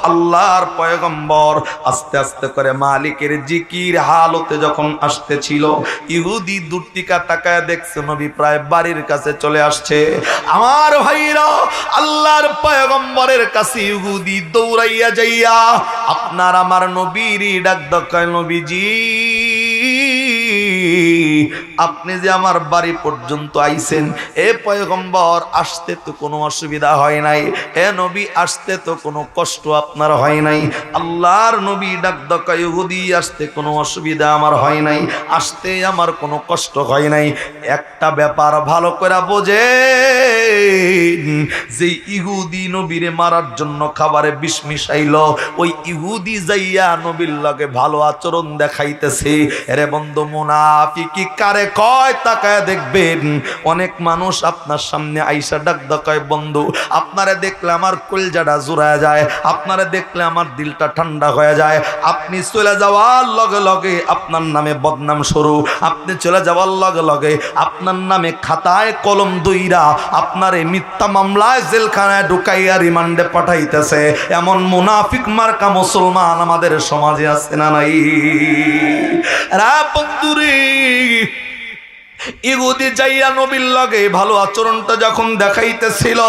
Speaker 1: আল্লাহর পয়গম্বর আস্তে আস্তে করে মালিকের জিকির হালতে যখন আসতেছিল, ইহুদি দূর থেকে তাকায় দেখছে নবী প্রায় বাড়ির কাছে চলে আসছে। আমার ভাইরা, আল্লাহর পয়গম্বরের কাছে ইহুদি দৌড়াইয়া যাইয়া আপনার আমার নবীর ডাক দেয়, নবীজি আপনি যে আমার বাড়ি পর্যন্ত আইছেন, এ পয়গম্বর আসতে তো কোনো অসুবিধা হয় নাই, এ নবী আসতে তো কোনো কষ্ট আপনার হয় নাই। আল্লাহর নবী ডাক দেয়, ইহুদি আসতে কোনো অসুবিধা আমার হয় নাই, আসতে আমার কোনো কষ্ট হয় নাই। একটা ব্যাপার ভালো করে বোঝে, যে ইহুদি নবীরে মারার জন্য খাবারে বিষ মিশাইল, ওই ইহুদি যাইয়া নবীর লগে ভালো আচরণ দেখাইতেছে। এরে বন্ধু, মুনাফিকি কারে কয় তাকায় দেখবেন। অনেক মানুষ আপনার সামনে আইসা ডাক দেয়, বন্ধু আপনারে দেখলে আমার কলজাটা জুড়ায় যায়, আপনারে দেখলে আমার দিলটা ঠান্ডা হয়ে যায়। আপনি চলে যাওয়ার লগে লগে আপনার নামে বদনাম শুরু, আপনি চলে যাওয়ার লগে লগে আপনার নামে খাতায় কলম দইরা আপনারে মিথ্যা মামলায় জেলখানায় ঢুকাইয়া রিমান্ডে পাঠাইতেছে। এমন মুনাফিক মার্কা মুসলমান আমাদের সমাজে আছে না নাই? রা বন্ধুরে, ইহুদি যাইয়া নবীর লগে ভালো আচরণটা যখন দেখাইতেছিল,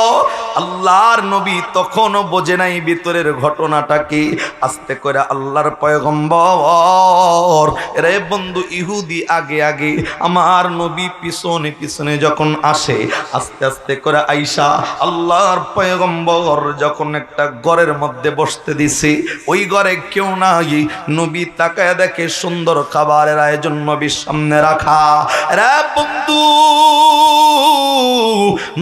Speaker 1: আল্লাহর নবী তখনও বোঝে নাই ভিতরের ঘটনাটা কি। আস্তে করে আল্লাহর পয়গম্বর, রে বন্ধু, ইহুদি আগে আগে, আমার নবী পিছনে পিছনে যখন আসে, আস্তে আস্তে করে আইসা আল্লাহর পয়গম্বর যখন একটা ঘরের মধ্যে বসতে দিছে, ওই ঘরে কেউ নাই। নবী তাকায় দেখে সুন্দর খাবারের আয়োজন নবীর সামনে রাখা। রে বন্ধু,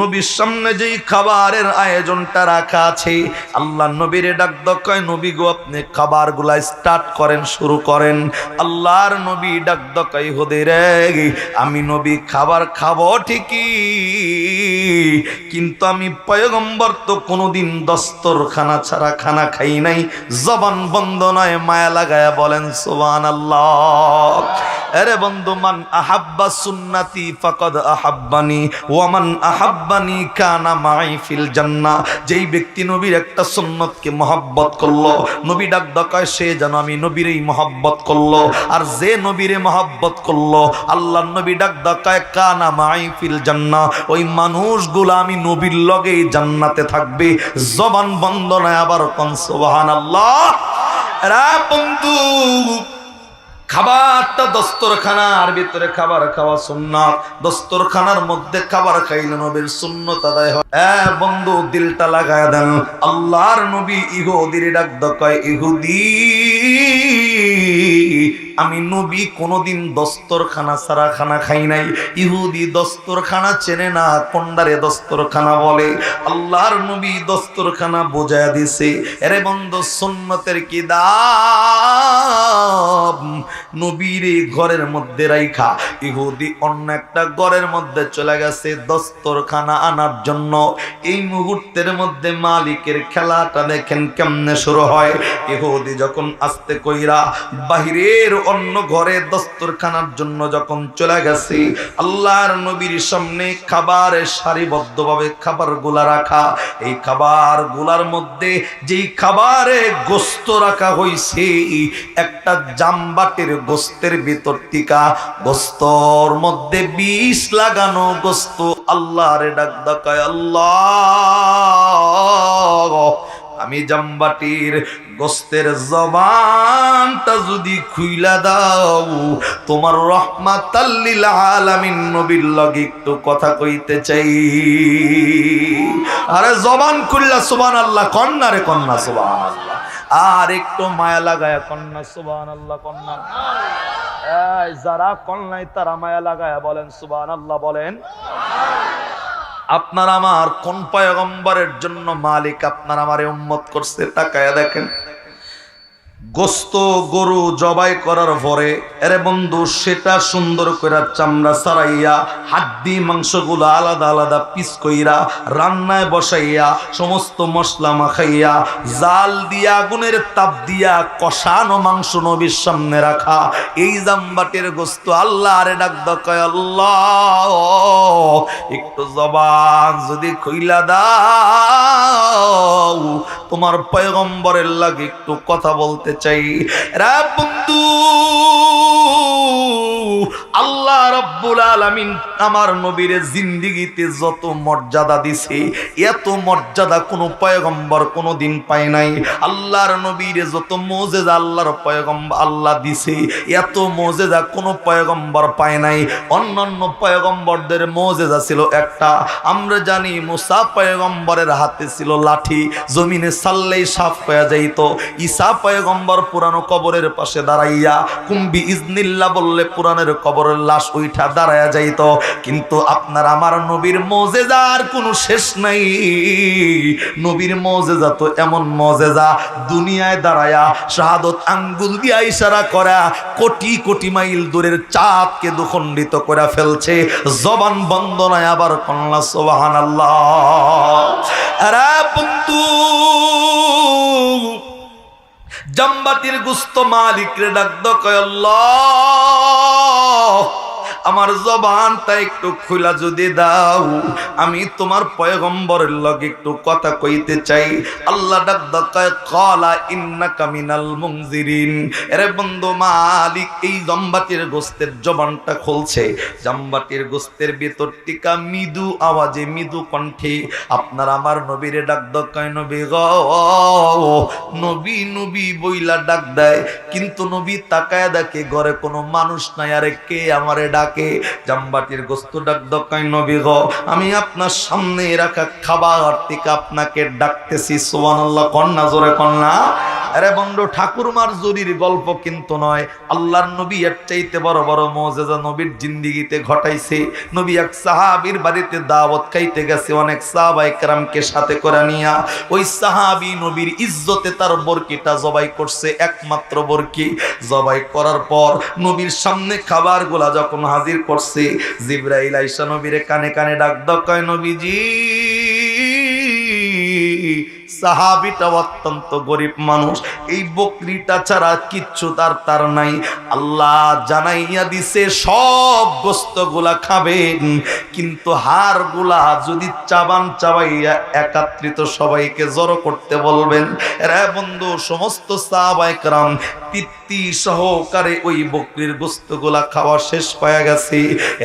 Speaker 1: নবীর সামনে যেই খাবারের আয়োজনটা রাখা আছে, আল্লাহ নবীর ডাক দেয়, নবী গো আপনি খাবারগুলা স্টার্ট করেন, শুরু করেন। আল্লাহর নবী ডাক দেয়, হুদে রে, আমি নবী খাবার খাবো ঠিকই, কিন্তু আমি পয়গম্বর তো কোনোদিন দস্তরখানা ছাড়া খানা খাই নাই। জবান বন্ধ নয়, মায়া লাগায়া বলেন সুবহানাল্লাহ। আরে বন্ধু, মান আহাব্বা সুন্নতি ফাকাদ আহাব্বানি ওয়া মান আহাব্বানি কানা মাই ফিল জান্নাহ। যেই ব্যক্তি নবীর একটা সুন্নতকে মহব্বত করলো, নবী ডাক দেয়, সে যেন আমি নবীরই মহব্বত করলো। আর যে নবীরে মহব্বত করলো, আল্লাহর নবী ডাক দেয়, কানা মাই ফিল জান্নাহ, ওই মানুষগুলো আমি নবীর লগেই জান্নাতে থাকবে। জবান বন্ধ নয়, আবার কোন সুবহানাল্লাহ। রা বন্ধু, খাবারটা দস্তরখানার ভিতরে খাবার খাওয়া সুন্নাত, দস্তরখানার মধ্যে খাবার খাইলে নবীর সুন্নত আদায় হয়। বন্ধু দিলটা লাগায় দেন। আল্লাহর নবী ইহুদির ডাক কয়, ইহুদি আমি নবী কোনোদিন দস্তরখানা ছাড়া খানা খাই নাই। ইহুদি দস্তরখানা চেনে না, কোন্ডারে দস্তরখানা বলে। আল্লাহর নবী দস্তরখানা বোঝায় দিছে। এরে বন্ধু সুন্নতের কি দাম। নবীর ঘরের মধ্যে রাইখা ইহুদি অন্য একটা ঘরের মধ্যে চলে গেছে দস্তরখানা আনার জন্য। এই মুহূর্তের মধ্যে মালিকের খেলাটা দেখেন কেমনে শুরু হয়। ইহুদি যখন আস্তে কইরা বাহিরের অন্য ঘরে দস্তরখানার জন্য যখন চলে গেছে, আল্লাহর নবীর সামনে খাবারের সারিবদ্ধভাবে খাবারগুলা রাখা। এই খাবারগুলার মধ্যে যেই খাবারে গোস্ত রাখা হইছে, একটা জামবাটির গোস্তের ভিতর টিকা গোস্তর মধ্যে বিষ লাগানো গোস্ত। আল্লাহরে ডাক ডাকায়, আল্লাহ আমি জামবাটির গোস্তের জবানটা যদি খুইলা দাও, তোমার রহমাতাল লিল আলামিন নবীর লগে একটু কথা কইতে চাই। আরে জবান খুললা সুবহানাল্লাহ কন্যা রে কন্যা সুবহানাল্লাহ। আর একটু মায়া লাগায়া কন্যা সুবহানাল্লাহ কন্যা। এই যারা কন্যায় তারা মায়া লাগায়া বলেন সুবহানাল্লাহ বলেন। আপনার আমার কোন পয়গম্বরের জন্য মালিক আপনার আমারে উম্মত করছে তাকায়া দেখেন। গোস্ত গরু জবাই করার পরে এরে বন্ধু সেটা সুন্দর করে চামড়া ছাড়াইয়া হাড্ডি মাংসগুলো আলাদা আলাদা পিস কইরা রান্নায় বসাইয়া সমস্ত মশলা মাখাইয়া জাল দিয়া আগুনের তাপ দিয়া কষানো মাংস নবীর সামনে রাখা। এই জামবাটির গোস্ত আল্লাহ আরে ডাক কয়, আল্লাহ একটু জবান যদি খুইলা দাও, তোমার পয়গম্বরের লাগে একটু কথা বলতে চাই। রে বন্ধু আল্লাহ রাব্বুল আলামিন আমার নবীর জিন্দেগিতে যত মর্যাদা দিছে, এত মর্যাদা কোন পয়গম্বর কোনদিন পায় নাই। আল্লাহর নবীর যত মুজিজা আল্লাহর পয়গম্বর আল্লাহ দিছে, এত মুজিজা কোন পয়গম্বর পায় নাই। অন্যান্য পয়গম্বরদের মুজিজা ছিল একটা, আমরা জানি মুসা পয়গম্বরের হাতে ছিল লাঠি, জমিনে ছাড়লেই সাফ হয়ে যাইত। ঈসা পয়গম্বর পুরানো কবরের পাশে দাঁড়াইয়া কুম্বি ইজনিল্লাহ বললে পুরানের কবরের লাশ উঠা দাঁড়ায়া যাইত। কিন্তু আপনার আমার নবীর মুজিজার কোনো শেষ নাই। নবীর মুজিজা তো এমন মুজিজা, দুনিয়ায় দাঁড়ায়া শাহাদত আঙ্গুল দিয়া ইশারা করা কোটি কোটি মাইল দূরের চাঁদকে দুখণ্ডিত করে ফেলছে। জবান বন্ধ নয়, আবার কন্যা সুবহানাল্লাহ। আরে বন্ধু জামবাটির গোস্ত মালিক রে ডাক কয়, আল্লাহ আমার জবানটা একটু খুলা যদি দাও, আমি তোমার পয়গম্বরের লগে একটু কথা কইতে চাই। আল্লাহ ডাক কয়, ক্বালা ইন্নাকা মিনাল মুনজিরিন। আরে বন্ধু মালিক এই জামবাটির গোস্তের জবানটা খুলছে। জামবাটির গোস্তের ভিতর টিকা মৃদু আওয়াজে মৃদু কণ্ঠে আপনার আমার নবীরে ডাক কয়, নবী গো নবী নবী বইলা ডাক দেয়। কিন্তু নবী তাকায় দেখে ঘরে কোনো মানুষ নাই। আরে কে আমারে ডাকে? জামবাটির গোস্ত ডাক কয়, নবী গো আমি আপনার সামনে রাখা খাবার থেকে আপনাকে ডাকতেছি। সুবহানাল্লাহ কন্যা জোরে কন্যা। আরে বন্ধু ঠাকুরমার জুরির গল্প কিন্তু নয়, আল্লাহর নবী এর চাইতে বড় বড় মুজিজা নবীর জিন্দেগিতে ঘটাইছে। নবী এক সাহাবীর বাড়িতে দাওয়াত খাইতে গেছে, অনেক সাহাবায়ে কেরামকে সাথে করে নিয়া। ওই সাহাবী নবীর ইজ্জতে তার বরকিটা জবাই করছে, একমাত্র বরকি জবাই করার পর নবীর সামনে খাবারগুলা যখন হাজির করছে, জিবরাইল আইসা নবীরে কানে কানে ডাক কয়, নবীজি সাহাবীটা অত্যন্ত গরিব মানুষ, এই বকরিটা ছাড়া কিচ্ছু তার নাই। আল্লাহ জানাইয়া দিছে সব গোস্তগুলা খাবেন, কিন্তু হাড়গুলা যদি চাবান চাবাইয়া একত্রিত সবাইকে জড়ো করতে বলবেন। রে বন্ধু সমস্ত সাহাবায়ে কেরাম তৃপ্তি সহকারে ওই বকরির গোস্তগুলা খাওয়া শেষ হয়ে গেছে।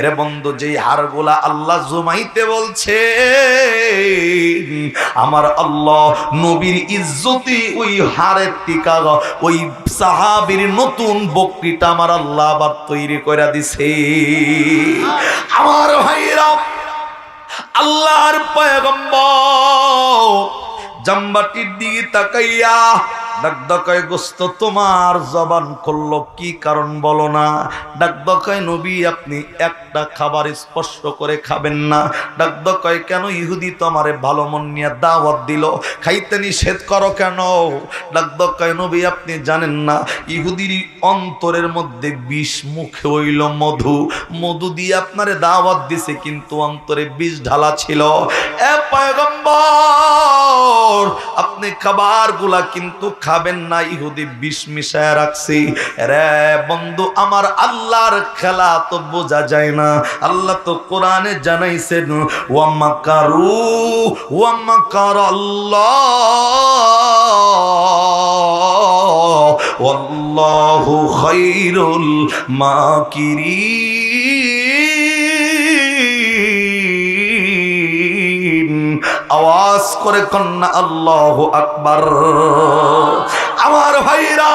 Speaker 1: রে বন্ধু যেই হাড়গুলা আল্লাহ জমাইতে বলছে, আমার আল্লাহ নবীর ইজ্জতি ওই হাড়ের টিকা ওই সাহাবীর নতুন বকরিটা আমার আল্লাহ আবার তৈরি করে দিছে। আমার ভাইরা, আল্লাহর পয়গম্বর জামবাটির দিকে তাকাইয়া ডাকডাকায় গোস্ত তোমার জবান করলো কি কারণ বলো না? ডাকডাকায় নবী আপনি একটা খাবার স্পর্শ করে খাবেন না। ডাকডাকায় কেন? ইহুদি তো আমারে ভালো মন নিয়ে দাওয়াত দিল, খাইতে নিষেধ করো কেন? ডাকডাকায় নবী আপনি জানেন না ইহুদির অন্তরের মধ্যে বিষ, মুখে হইল মধু, মধু দিয়ে আপনারে দাওয়াত দিছে কিন্তু অন্তরে বিষ ঢালা ছিল। এ পয়গম্বর আপনি খাবারগুলা কিন্তু খাবেন না, ইহুদি বিষ মিশায় রাখছি। রে বন্ধু আমার, আল্লাহর খেলা তো বোঝা যায় না। আল্লাহ তো কোরআনে জানাইছেন ওয়া মাকারু ওয়া মাকার আল্লাহ ওয়াল্লাহু খায়রুল মাকিরিন। আওয়াজ করে কন্যা আল্লাহু আকবার। আমার ভাইরা,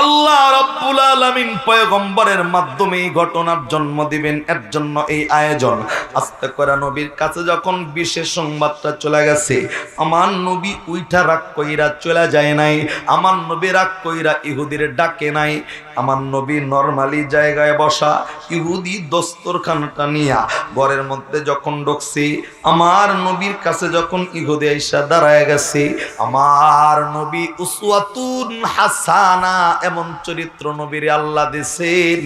Speaker 1: আল্লাহ রাব্বুল আলামিন পয়গম্বরের মাধ্যমে এই ঘটনার জন্ম দিবেন, এর জন্য এই আয়োজন। আস্তে করে নবীর কাছে যখন বিশেষ সংবাদটা চলে গেছে, আমার নবী উইঠা রাগ কইরা চলে যায় নাই, আমার নবী রাগ কইরা ইহুদির ডাকে নাই। আমার নবী নরমালি জায়গায় বসা, ইহুদি দস্তরখানাটা নিয়া ঘরের মধ্যে যখন ঢুকছে, আমার নবীর কাছে যখন ইহুদি আইসা দাঁড়ায় গেছে, আমার নবী উসওয়াতুন হাসানা এমন চরিত্র নবীর আল্লাহ দিছেন।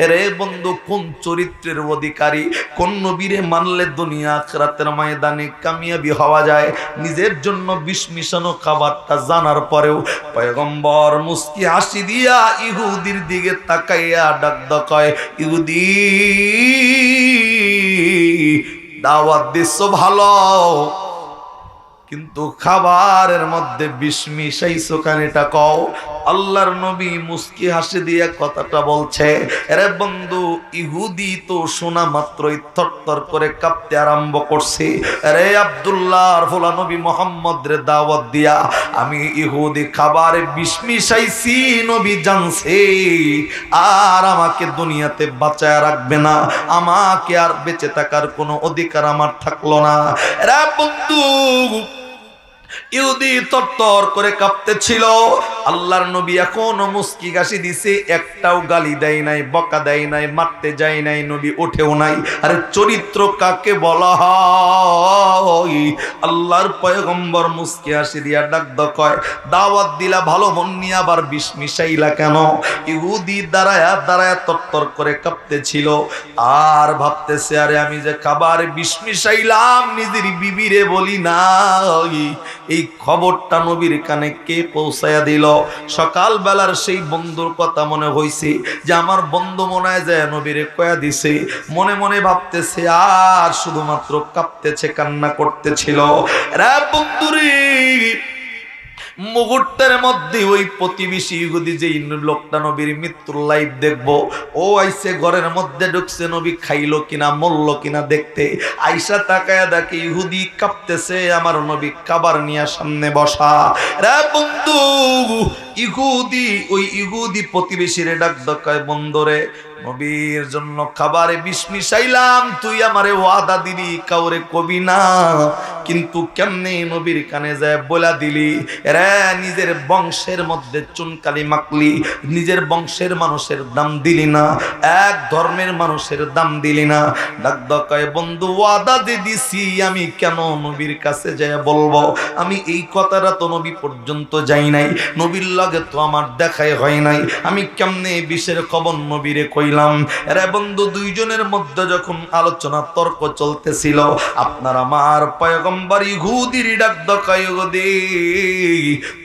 Speaker 1: এরে বন্ধু, কোন চরিত্রের অধিকারী, কোন নবীরে মানলে দুনিয়া আখিরাতের ময়দানে কামিয়াবি হওয়া যায়, নিজের জন্য বিষ মিশানো খাবারটা জানার পরেও পয়গম্বর মুস্কি হাসি দিয়া ইহুদির দিকে তাকাইয়া ডাক কয়, ইহুদি দাওয়াত দিচ্ছ ভালো, কিন্তু খাবারের মধ্যে বিষ মিশাইছো কেন এটা কও। আল্লাহর নবী মুস্কি হাসি দিয়ে কথাটা বলছে। আরে বন্ধু, ইহুদি তো শোনা মাত্রই থরথর করে কাঁপতে আরম্ভ করছে। আরে আব্দুল্লাহর ফোলা নবী মোহাম্মদ রে দাওয়াত দিয়া আমি ইহুদি খাবারে বিষ মিশাইছি, নবী জানছে, আর আমাকে দুনিয়াতে বাঁচায় রাখবে না, আমাকে আর বেঁচে থাকার কোনো অধিকার আমার থাকলো না। আরে বন্ধু, ইহুদি তরতর করে কাঁপতেছিল। আল্লাহর নবী এখনো মুস্কি হাসি দিছে, একটাও গালি দেয় নাই, বকা দেয় নাই, মারতে যায় নাই, নবী ওঠেও নাই। আরে চরিত্র কাকে বলা হয়? আল্লাহর পয়গম্বর মুস্কি হাসি দিয়া ডাক কয়, দাওয়াত দিলা ভালো মন নিয়ে আবার বিষ মিশাইলা কেন? ইহুদি দাঁড়ায় দাঁড়ায় তরতর করে কাঁপতেছিল আর ভাবতেছে, আরে আমি যে খাবার বিষ মিশাইলাম নিজের বিবিরে বলি না, এই খবরটা নবীর কানে কে পৌঁছায়া দিল? সকাল বেলার সেই বন্ধুর কথা মনে হইছে যে আমার বন্ধু মনে হয় যে নবীরে কয়া দিছে। মনে মনে ভাবতেছে আর শুধুমাত্র কাঁপতেছে, কান্না করতেছিল। রে বন্ধুরে, মুহূর্তের মধ্যে ওই প্রতিবেশী ইহুদি যে লোকটা নবীর মৃত্যুর লাইভ দেখবো, ও আইসে ঘরের মধ্যে ঢুকছে নবী খাইলো কিনা মরলো কিনা দেখতে। আইসা তাকায়া দেখে ইহুদি কাঁপতেছে, আমার নবী খাবার নিয়ে সামনে বসা। রে বন্ধু, ওই ইহুদি প্রতিবেশীরে ডাক কয়, বন্ধুরে নবীর জন্য খাবারে বিষ মিশাইলাম, তুই আমারে ওয়াদা দিলি কাউরে কবি না, কিন্তু কেমনে নবীর কানে যায় বলা দিলি? রে নিজের বংশের মধ্যে চুনকালি মাখলি, নিজের বংশের মানুষের দাম দিলি না, এক ধর্মের মানুষের দাম দিলি না। ডাক কয়, বন্ধু ওয়াদা দিয়ে দিছি, আমি কেন নবীর কাছে যায় বলবো? আমি এই কথাটা তো নবী পর্যন্ত যাই নাই, নবীর লগে তো আমার দেখাই হয় নাই, আমি কেমনে বিষের খবর নবীরে কইলাম? রে বন্ধু, দুইজনের মধ্যে যখন আলোচনা তর্ক চলতেছিল, আপনার আমার পয়গম্বর ইহুদির ডাক কয়, ইহুদি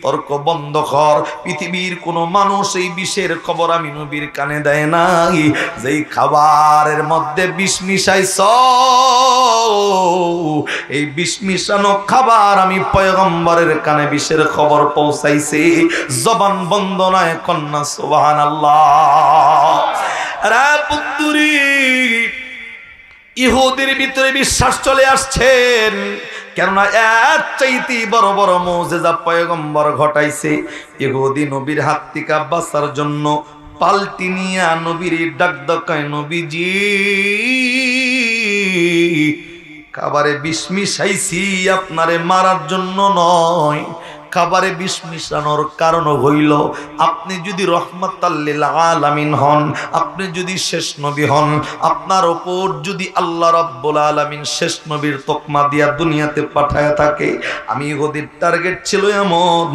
Speaker 1: তর্ক বন্ধ কর, পৃথিবীর কোন মানুষ এই বিষের খবর আমি নবীর কানে দেয় নাই, যেই খাবারের মধ্যে বিষ মিশাইছ, এই বিষ মিশানো খাবার আমি পয়গম্বরের কানে বিষের খবর পৌঁছাইছি। জবান বন্ধ নয়, কন্যা সুবহানাল্লাহ। রে বন্ধুরি, ইহুদির ভিতরে বিশ্বাস চলে আসছেন, কেননা এর চাইতে বড় বড় মুজিজা পয়গম্বর ঘটাইছে। ইহুদি নবীর হাত থেকে বাঁচার জন্য পাল্টি নিয়া নবীর ডাক দকায়, নবীজি খাবারে বিষ মিশাইছি আপনারে মারার জন্য নয়, খাবারে বিষ মিশানোর কারণ হইল আপনি যদি রহমাতাল লিল আলামিন হন, আপনি যদি শেষ নবী হন, আপনার ওপর যদি আল্লাহ রাব্বুল আলামিন শেষ নবীর তকমা দিয়া দুনিয়াতে পাঠায় থাকে, আমি ইহুদির টার্গেট ছিল এমন,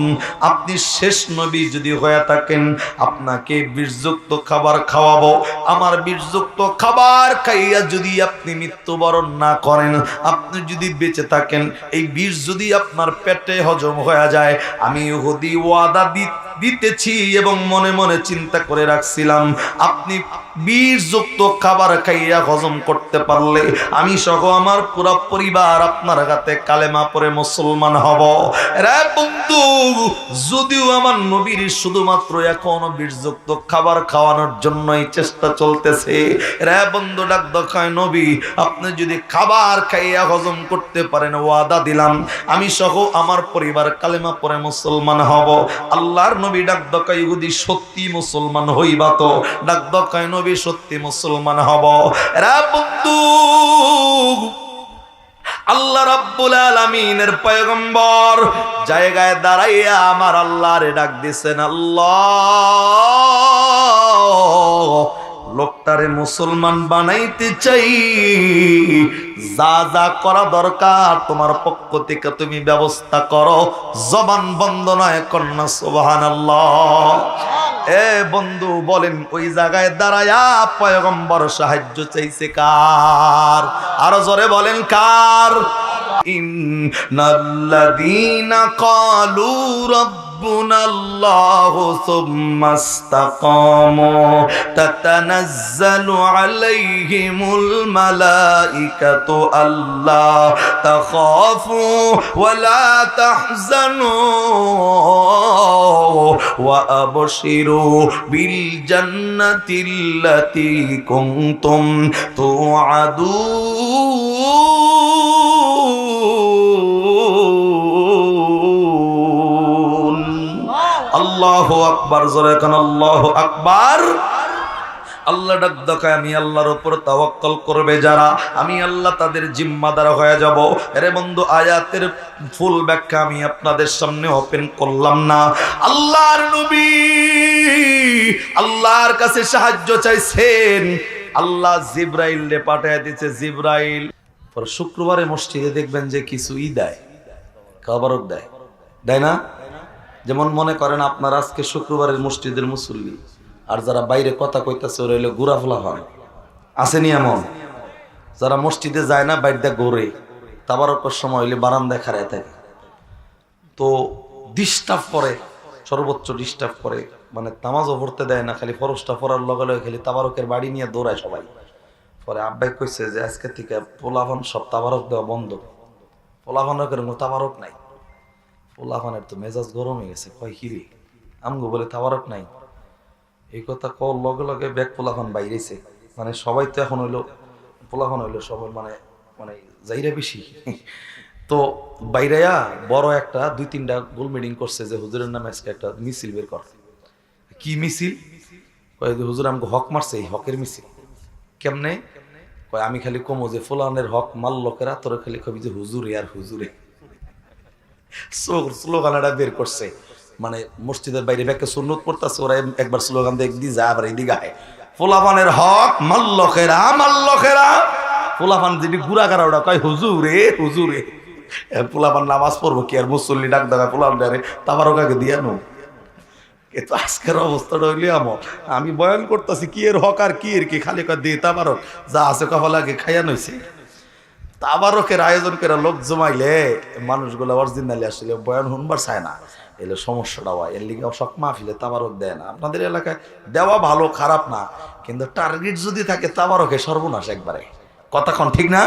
Speaker 1: আপনি শেষ নবী যদি হয়ে থাকেন আপনাকে বিষযুক্ত খাবার খাওয়াবো। আমার বিষযুক্ত খাবার খাইয়া যদি আপনি মৃত্যুবরণ না করেন, আপনি যদি বেঁচে থাকেন, এই বিষ যদি আপনার পেটে হজম হয়ে যায়, আমি ইহুদি ওয়াদা দিতেছি এবং মনে মনে চিন্তা করে রাখছিলাম, আপনি বিষযুক্ত খাবার খাইয়া হজম করতে পারলে আমি সহ আমার পুরো পরিবার আপনার হাতে কালেমা পড়ে মুসলমান হব। রে বন্ধু, যদিও আমার নবীর শুধুমাত্র এখন বিষযুক্ত খাবার খাওয়ানোর জন্যই চেষ্টা চলতেছে, রে বন্ধু ডাক দেখায়, নবী আপনি যদি খাবার খাইয়া হজম করতে পারেন, ওয়াদা দিলাম আমি সহ আমার পরিবার কালেমা পড়ে মুসলমান হব। আল্লাহর নবী ডাক দেখায়, ইহুদি সত্যি মুসলমান হইবা তো? ডাক দেখায়, নবী সত্যি মুসলমান হব। রে বন্ধু, আল্লাহ রাব্বুল আলামিনের পয়গম্বর জায়গায় দাঁড়াইয়া আমার আল্লাহরে ডাক দিছেন, আল্লাহ লোকটারে মুসলমান বানাইতে চাই, যা যা করা দরকার তোমার পক্ষ থেকে তুমি ব্যবস্থা করো। জবান বন্ধ নয়, কন্যা সুবহানাল্লাহ। এ বন্ধু বলেন, ওই জায়গায় দাঁড়ায়া পয়গম্বর সাহায্য চাইছে কার? আরো জোরে বলেন কার? ইন্নাল্লাযীনা ক্বালু রাব্বুনাল্লাহু সুম্মা ইসতাকামু তাতানাজ্জালু আলাইহিমুল মালাইকাতু আল্লা তাখাফু ওয়া লা তাহজানু ওয়া আবশিরু বিল জান্নাতিল্লাতী কুনতুম তুআদুন। আল্লাহু আকবার, জোরে কান আল্লাহু আকবার। আল্লাহ ডাক দেখায়, আমি আল্লাহর উপর তাওয়াক্কুল করবে যারা, আমি আল্লাহ তাদের জিম্মাদার হয়ে যাব। আরে বন্ধু, আয়াতের ফুল ব্যাখ্যা আমি আপনাদের সামনে ওপেন করলাম না। আল্লাহর নবী আল্লাহর কাছে সাহায্য চাইছেন, আল্লাহ জিবরাইলকে পাঠিয়ে দিয়েছে। জিবরাইল পর শুক্রবারে মসজিদে দেখবেন যে কিছু দেয়, খাবারক দেয়, দেয় না? যেমন মনে করেন আপনার আজকে শুক্রবারের মসজিদের মুসল্লি, আর যারা বাইরে কথা কইতাছে ওরা হইলো ঘুরাফুলা হয়, আসেনি এমন? যারা মসজিদে যায় না, বাইরে ঘোরে, তাবারকের সময় হইলে বারান্দায় খাড়ায় থাকে, তো ডিস্টার্ব করে, সর্বোচ্চ ডিস্টার্ব করে, মানে নামাজও পড়তে দেয় না, খালি ফরজটা পড়ার লগে লগে খালি তাবারকের বাড়ি নিয়ে দৌড়ায় সবাই। পরে আব্বাই কইছে যে আজকে থেকে পোলাভান সব তাবারক দেওয়া বন্ধ, পোলাভানের কোনো তাবারক নাই। পোলাভানের তো মেজাজ গরম হয়ে গেছে, কয় কিরে আমগো বলে তাবারক নাই? এই কথা কর লগে লগে ব্যাগ পোলাভান বাইরেছে, মানে সবাই তো এখন হইলো পোলাভান হইলো সবাই, মানে মানে যাইরা বেশি। তো বাইরেয়া বড় একটা 2-3টা গোল মিটিং করছে যে হুজুরের নামে আজকে একটা মিছিল বের কর। কি মিছিল? কয় হুজুর আমাকে হক মারছে, এই হকের মিছিল। কেমনে? কয় আমি খালি কমো যে ফুলানের হক মাল লোকেরা, তোরা খালি কবি যে হুজুরে আর হুজুরে। স্লোগানটা বের করছে, মানে মসজিদের বাইরে ব্যাকে সুন্নত পড়তেছে, ওরা একবার স্লোগান দিয়ে যায়, আবার এইদিকে আয়, ফুলাফানের হক মাল্লকেরা মাল্লকেরা। ফুলাফান যেটি গুড়াগারা ওটা কয় হুজুরে হুজুরে। ফুলাফান নামাজ পড়বো কি আর মুসল্লি ডাক দেখা ফুলাফানে তাবারক আগে দিয়ে নো। কিন্তু আজকের অবস্থাটা হইলে আমার, আমি বয়ান করতেছি কি এর হক আর কি এর কি, খালি কয় দিয়ে তাবারক যা আছে কপাল আগে খাইয়া নইছে। তাবারকের আয়োজন করে লোক জমাইলে মানুষগুলো অরিজিনালি আসলে বয়ান শুনবার চায় না, এলে সমস্যাটা হয়। এর লিগে শখ মাহফিলে তাবারক দেয় না। আপনাদের এলাকায় দেওয়া ভালো, খারাপ না, কিন্তু টার্গেট যদি থাকে তাবারকে সর্বনাশ একবারে। কথাক্ষণ ঠিক না?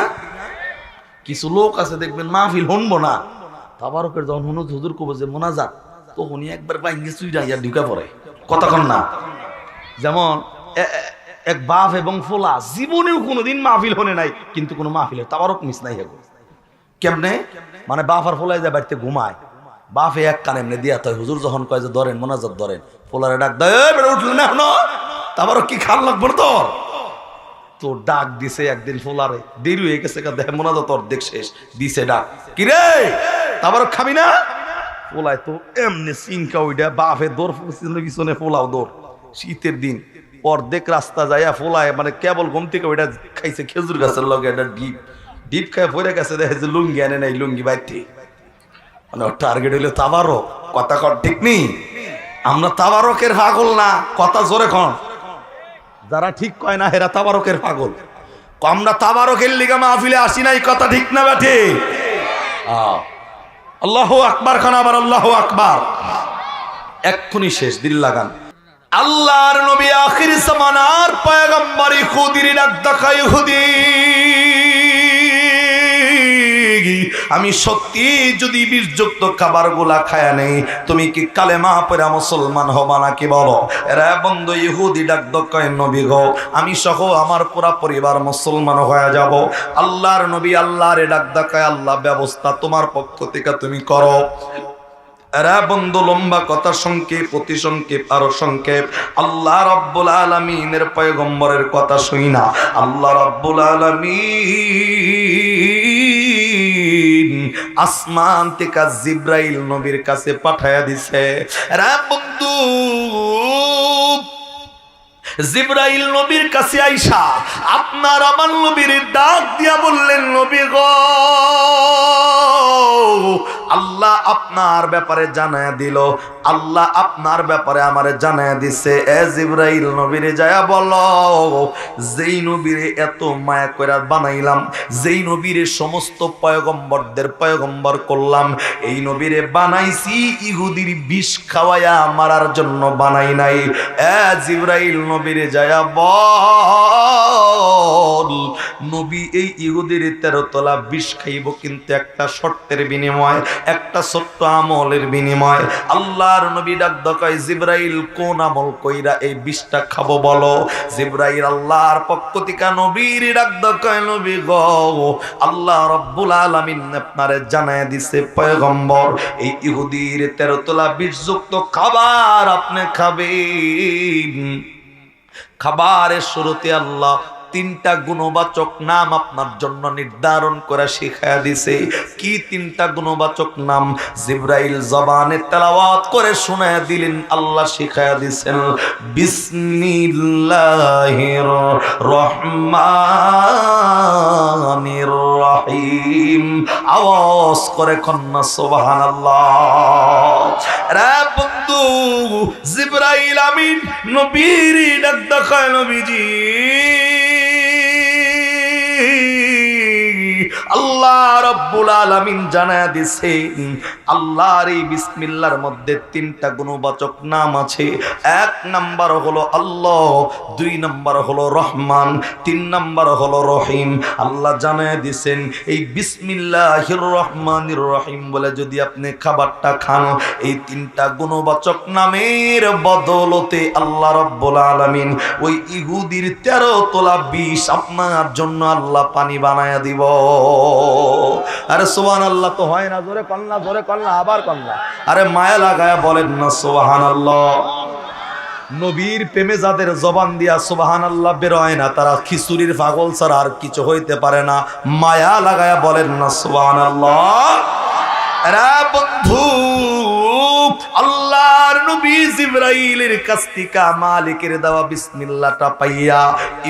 Speaker 1: কিছু লোক আছে দেখবেন মাহফিল শুনবো না, তাবারকের যখন হুনুদ হুজুর কব যে মোনাজাত, তো উনি একবার বাইঙ্গে চুইরা ঢুকা পড়ে। কথাক্ষণ না? যেমন এক বাপ এবং ফোলা জীবনেও কোনোদিন মাহফিল হনে নাই, কিন্তু কোনো মাহফিলের তাবারক মিস নাই। কেমনে মানে বাফার ফোলাই যায় বাড়িতে ঘুমায়, বাফে এক কান এমনি দিয়া তাই হুজুর যখন কয় যে ধরেন মোনাজাত ধরেন, ফোলারে ডাক দেয় উঠলেন না এখনো, তারপরও কি খাল লাগবো তোর, তো ডাক দিছে একদিন ফোলারে, দেরি হয়ে গেছে দেখে মোনাজাত অর্ধেক শেষ দিছে ডাক, কিরে তারপরও খাবি না, ফোলায় তো এমনি সিনকা ওইটা বাফে দৌড় পিছনে ফোলাও দৌড়, শীতের দিন অর্ধেক রাস্তা যাইয়া ফোলায় মানে কেবল ঘুম থেকে ওইটা খাইছে খেজুর গাছের লগে একটা ডিপ খায় পড়ে গেছে, দেখে যে লুঙ্গি আনে নাই লুঙ্গি বাইতে, মানে ওর টার্গেট হইলো তাবারক, কথা কর ঠিক নেই, আমরা তাবারকের পাগল না, কথা জোরে কন, যারা ঠিক কয় না হেরা তাবারকের পাগল, আমরা তাবারকের লিগা মাহফিলে আসি নাই, কথা ঠিক না বেঠে, আল্লাহু আকবার খান আবার আল্লাহু আকবার, এক্ষুনি শেষ, দিল লাগান। আল্লাহর নবী আখির জামানার পয়গম্বর ইহুদির ডাক দেখা, ইহুদি আমি সত্যি যদি বিষযুক্ত খাবার গুলা খায়া নেই, তুমি কি কালেমা পড়া মুসলমান হবা নাকি বলো? এরা বন্ধু ইহুদি ডাক দকায় নবী গো, আমি সহ আমার পুরা পরিবার মুসলমান হয়ে যাব। আল্লাহর নবী আল্লাহরে ডাক দকায়, আল্লাহ ব্যবস্থা তোমার পক্ষ থেকে তুমি করো। এরা বন্ধু লম্বা কথা সংক্ষেপ, অতি সংক্ষেপ আরো সংক্ষেপ, আল্লাহ রাব্বুল আলামিনের পয়গম্বরের কথা শুই না, আল্লাহ রাব্বুল আলামিন আসমান থেকে জিব্রাইল নবীর কাছে পাঠায়া দিছে। এরা বন্ধু জিব্রাইল নবীর কাছে আইসা আপনার আমার নবীর ডাক দিয়া বললেন, নবী গো আল্লাহ আপনার ব্যাপারে জানায়া দিল, আল্লাহ আপনার ব্যাপারে আমারে জানায়া দিছে, এ জিব্রাইল নবীরে যায়া বলো, যেই নবীরে এত মায়া কইরা বানাইলাম, যেই নবীরে সমস্ত পয়গম্বরদের পয়গম্বর করলাম, এই নবীরে বানাইছি ইহুদির বিষ খাওয়ায়া মারার জন্য বানাই নাই। এ জিব্রাইল নবীরে যায়া বল, নবী এই ইহুদির 13 তলা বিষ খাইব, কিন্তু একটা শর্তের বিনিময়, একটা ছোট্ট আমলের বিনিময়। আল্লাহর নবী ডাক দকায়, জিব্রাইল কোন আমল কইরা এই বিষটা খাবো বলো? জিব্রাইল আল্লাহর পক্ষ থেকে নবীর ডাক দকায়, নবী গো আল্লাহ রাব্বুল আলামিন আপনারে জানায় দিছে পয়গম্বর, এই ইহুদির 13 তলা বিষযুক্ত খাবার আপনি খাবেন। খাবারের শুরুতে আল্লাহ 3টা গুণবাচক নাম আপনার জন্য নির্ধারণ করে শিখায়া দিছে। কি 3টা গুণবাচক নাম? জিব্রাইল জবানে তেলাওয়াত করে শোনায়া দিলেন, আল্লাহ শিখায়া দিছেন, বিসমিল্লাহির রহমানির রহিম। আওয়াজ করে কন্যা সুবহানাল্লাহ। রে বন্ধু জিব্রাইল আমিন নবীর ডাক দেখায়, নবীজি আল্লাহ রাব্বুল আলামিন জানায়া দিছেন, আল্লাহর এই বিসমিল্লাহর মধ্যে 3টা গুণবাচক নাম আছে। 1 নাম্বার হলো আল্লাহ, 2 নাম্বার হলো রহমান, 3 নাম্বার হলো রহিম। আল্লাহ জানায়া দিছেন, এই বিসমিল্লাহির রহমানির রহিম বলে যদি আপনি খাবারটা খান, এই 3টা গুণবাচক নামের বদলতে আল্লাহ রাব্বুল আলামিন ওই ইহুদির 13 তোলা বিষ আপনার জন্য আল্লাহ পানি বানায়া দিব। আরে সুবহানাল্লাহ তো হয় না, জোরে কন্যা, জোরে কন্যা, আবার কন্যা, আরে মায়া লাগায়া বলেন না সুবহানাল্লাহ। নবীর প্রেমে যাদের জবান দিয়া সুবহানাল্লাহ বের হয় না, তারা খিচুড়ির পাগল ছাড়া আর কিছু হইতে পারে না। মায়া লাগায়া বলেন না সুবহানাল্লাহ। আরে বন্ধু আল্লাহর নবী জিব্রাইলের কাছ থেকে মালিকের দেওয়া বিসমিল্লাহটা পাইয়া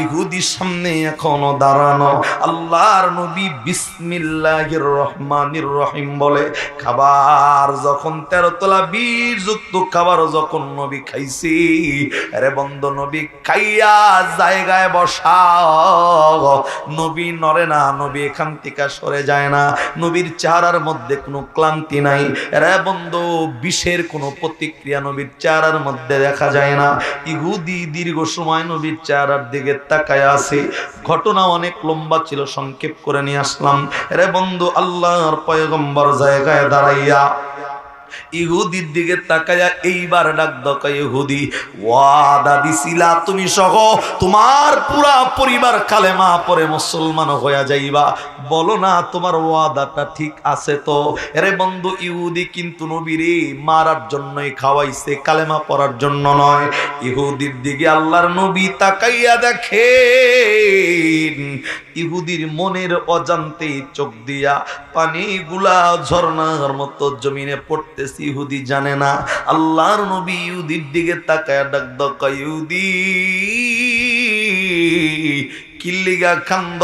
Speaker 1: ইহুদির সামনে এখনো দাঁড়ানো। আল্লাহর নবী বিসমিল্লাহির রহমানির রহিম বলে খাবার যখন 13 তলা বিষযুক্ত খাবার যখন নবী খাইছি, আরে বন্ধু নবী খাইয়া জায়গায় বসা, নবী নড়ে না, নবী এখান থেকে সরে যায় না, নবীর চেহারার মধ্যে কোনো ক্লান্তি নাই। আরে বন্ধু বিষের কোনো প্রতিক্রিয়া নবীর চেহারার মধ্যে দেখা যায় না। ইহুদি দীর্ঘ সময় নবীর চেহারার দিকে তাকায় আছে। ঘটনা অনেক লম্বা ছিল, সংক্ষেপ করে নিয়ে আসলাম। রে বন্ধু আল্লাহর পয়গম্বর জায়গায় দাঁড়াইয়া ইহুদির দিকে তাকায়া এইবার ডাক দকা, ইহুদি ওয়াদা দিছিলা তুমি সহ তোমার পুরা পরিবার কালেমা পরে মুসলমান হয়ে যাইবা, বলো না তোমার ওয়াদাটা ঠিক আছে তো? এরে বন্ধু, ইহুদি কিন্তু নবীরে মারার জন্যই খাওয়াইছে, কালেমা পড়ার জন্য নয়। ইহুদির দিকে আল্লাহর নবী তাকাইয়া দেখেন, ইহুদির মনের অজান্তে চোখ দিয়া পানিগুলা ঝর্ণার মতো জমিনে পড়তেছে, ইহুদি জানে না। আল্লাহর নবী ইহুদির দিকে তাকায়া ডাক দকা, ইহুদি কিল্লিগা কান্দ?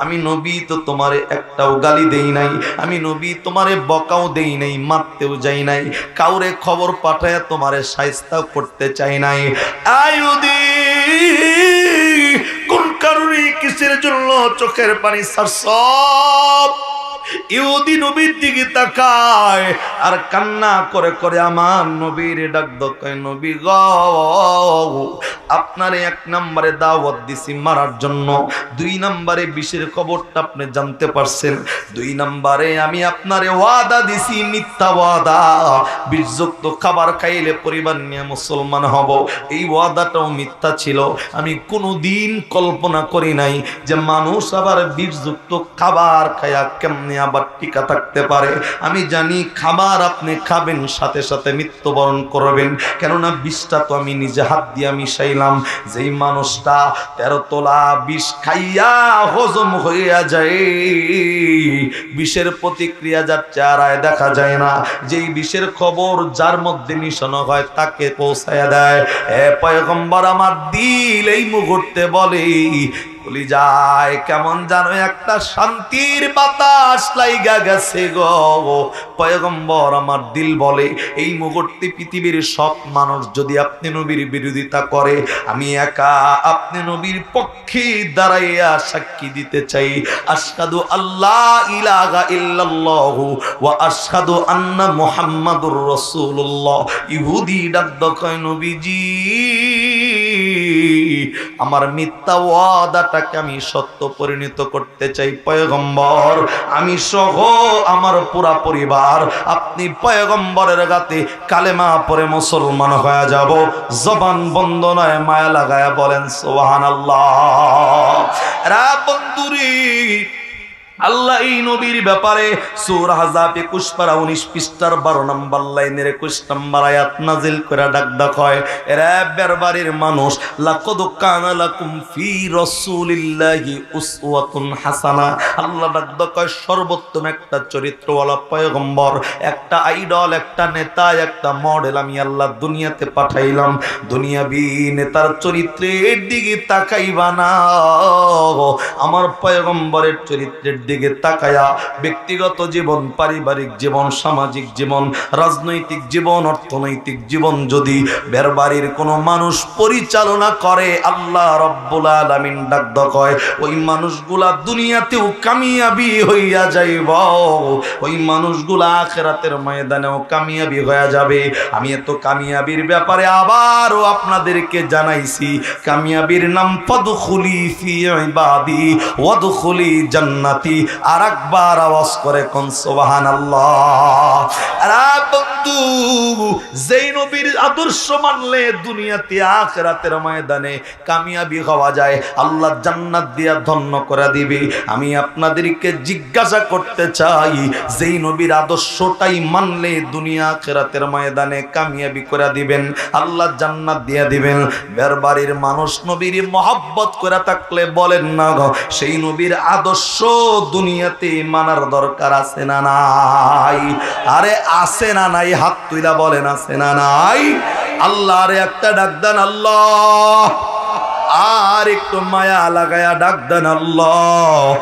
Speaker 1: আমি নবী তো তোমারে একটাও গালি দেই নাই, আমি নবী তোমারে বকাও দেই নাই, মারতেও যাই নাই, কাউরে খবর পাঠায় তোমারে শায়েস্তা করতে চাই নাই। আয়ুদি কোন কারণে কিসের জন্য চোখের পানি ছাড়ছ? ইহুদি নবীর দিকে তাকায় আর কান্না করে করে আমার নবীর ডাক দকায়, নবী গো আপনারে এক নম্বরে দাওয়াত দিছি মারার জন্য, 2 নম্বরে বিষের খবরটা আপনি জানতে পারছেন, 2 নম্বরে আমি আপনারে ওয়াদা দিছি মিথ্যা ওয়াদা, বিষযুক্ত খাবার খাইলে পরিবার নিয়ে মুসলমান হব, এই ওয়াদাটাও মিথ্যা ছিল। আমি কোনোদিন কল্পনা করি নাই যে মানুষ আবার বিষযুক্ত খাবার খায়া কেমনে আবার টিকা থাকতে পারে। আমি জানি খাবার আপনি খাবেন সাথে সাথে মৃত্যুবরণ করবেন, কেননা বিষটা তো আমি নিজে হাত দিয়ে মিশাইলাম। যেই মানুষটা 13 তোলা বিষ খাইয়া হজম হইয়া যায়, বিষের প্রতিক্রিয়া যার চেহারায় দেখা যায় না, যেই বিষের খবর যার মধ্যে মিশানো হয় তাকে পৌঁছায়া দেয়। এ পয়গম্বর আমার দিল এই মুহূর্তে বলে বলি যায় কেমন জানো একটা শান্তির বাতাস লাইগা গেছে গো। পয়গম্বর আমার দিল বলে এই মুহূর্তে পৃথিবীর সব মানুষ যদি আপনি নবীর বিরোধিতা করে, আমি একা আপনি নবীর পক্ষে দাঁড়াইয়া সাক্ষী দিতে চাই, আশহাদু আল্লাহ ইলাহা ইল্লাল্লাহু ওয়া আশহাদু আন্না মুহাম্মাদুর রাসূলুল্লাহ। ইহুদি ডাক দকায়, নবীজি আমার মিথ্যা ওয়াদাটাকে আমি সত্য পরিণত করতে চাই পয়গম্বর, আমি সহ আমার পুরা পরিবার আপনি পয়গম্বরের গাতে কালেমা পড়ে মুসলমান হয়ে যাব। জবান বন্ধ নয়, মায়া লাগায়া বলেন সুবহানাল্লাহ। রা বন্ধুরি, আল্লাহ এই নবীর ব্যাপারে সূরা আহজাব 21 পারা 19 পৃষ্ঠার 12 নম্বর লাইনের 21 নম্বর আয়াত নাজিল করে ডাক দেখায়, এরা বেরবারের মানুষ, লাকাদ কানা লাকুম ফি রাসূলিল্লাহি উসওয়াতুন হাসানা। আল্লাহ ডাক দেখায় সর্বোত্তম একটা চরিত্রওয়ালা পয়গম্বর, একটা আইডল, একটা নেতা, একটা মডেল আমি আল্লাহ দুনিয়াতে পাঠাইলাম। দুনিয়াবি নেতার চরিত্রের দিকে তাকাইবা না, আমার পয়গম্বরের চরিত্রের দিকে তাকায়া ব্যক্তিগত জীবন, পারিবারিক জীবন, সামাজিক জীবন, রাজনৈতিক জীবন, অর্থনৈতিক জীবন যদি বেরবাড়ির কোনো মানুষ পরিচালনা করে, আল্লাহ রব্বুল আলামিন ডাক দেয় ওই মানুষগুলা দুনিয়াতেও কামিয়াবি হইয়া যাইব, ওই মানুষগুলা আখিরাতের ময়দানেও কামিয়াবি হয়ে যাবে। আমি এত কামিয়াবির ব্যাপারে আবারও আপনাদেরকে জানাইছি, কামিয়াবির নাম ফাদখুলি ফি ইবাদি ওয়াদখুলি জান্নাতি। আরেকবার আওয়াজ করে কোন সুবহানাল্লাহ। আরে বন্ধু, যেই নবীর আদর্শ মানলে দুনিয়াতে আখিরাতের ময়দানে কামিয়াবি হওয়া যায়, আল্লাহ জান্নাত দিয়া ধন্য করে দিবে। আমি আপনাদেরকে জিজ্ঞাসা করতে চাই, যেই নবীর আদর্শটাই মানলে দুনিয়া আখিরাতের ময়দানে কামিয়াবি করে দিবেন, আল্লাহ জান্নাত দিয়া দিবেন, বেরবাড়ির মানুষ নবীর মহব্বত করে থাকলে বলেন না গো, সেই নবীর আদর্শ দুনিয়াতে মানার দরকার আছে না নাই? আরে আছে না নাই? হাত তুইলা বলেন আছে না নাই? আল্লাহর একটা ডাক দেন আল্লাহ, আর একটু মায়া লাগায়া ডাক দেন আল্লাহ।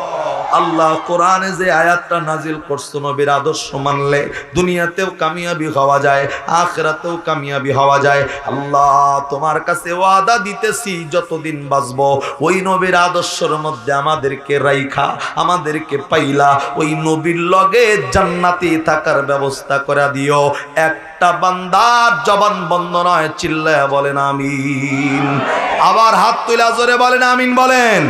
Speaker 1: আল্লাহ কোরআনে যে আয়াতটা নাজিল করছে, নবীর আদর্শ মানলে দুনিয়াতেও কামিয়াবি হওয়া যায়, আখিরাতেও কামিয়াবি হওয়া যায়। আল্লাহ তোমার কাছে ওয়াদা দিতেছি, যতদিন বাঁচবো ওই নবীর আদর্শের মধ্যে আমাদেরকে রাইখা, আমাদেরকে পাইলা ওই নবীর লগে জান্নাতে থাকার ব্যবস্থা করে দিও। একটা বান্দার জবান বন্ধ নয়, চিল্লায়া বলেন আমিন। আবার হাত তুলা জোরে বলেন আমিন বলেন।